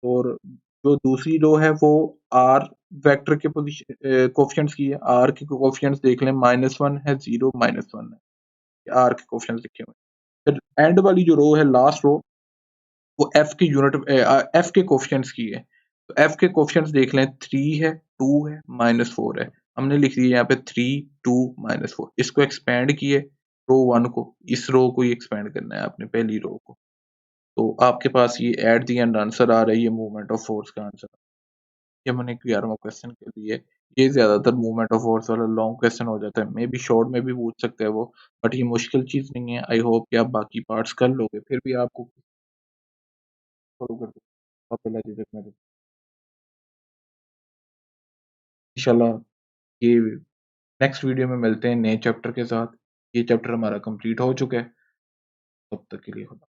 और जो दूसरी रो है वो आर वेक्टर के पोजीशन कोफिशिएंट्स की है। आर के कोफिशिएंट्स देख लें, -1 है, 0 -1 है, आर के कोफिशिएंट्स लिखे हुए हैं। फिर एंड वाली जो रो है, लास्ट रो, वो एफ के यूनिट एफ के कोफिशिएंट्स की है। तो एफ के कोफिशिएंट्स देख लें, 3 है, 2 है, -4 है। हमने लिख दिया यहाँ पे 3 2 -4। इसको एक्सपेंड किए रो 1 को, इस रो को ही एक्सपेंड करना है आपने, पहली रो को। तो आपके पास ये एट द एंड आंसर आ रही है, मूवमेंट ऑफ फोर्स का आंसर। ये मैंने 11वां क्वेश्चन के लिए, ये ज्यादातर मूवमेंट ऑफ फोर्स वाला लॉन्ग क्वेश्चन हो जाता है, मे बी शॉर्ट में भी पूछ सकते हैं वो, बट ये मुश्किल चीज नहीं है। आई होप कि आप बाकी पार्ट्स कर लोगे, फिर भी आपको फॉलो कर दो पहला झिझक में। इंशाल्लाह ये नेक्स्ट वीडियो में मिलते हैं नए चैप्टर के साथ। ये चैप्टर हमारा कंप्लीट हो चुका है। तब तक के लिए खुदा।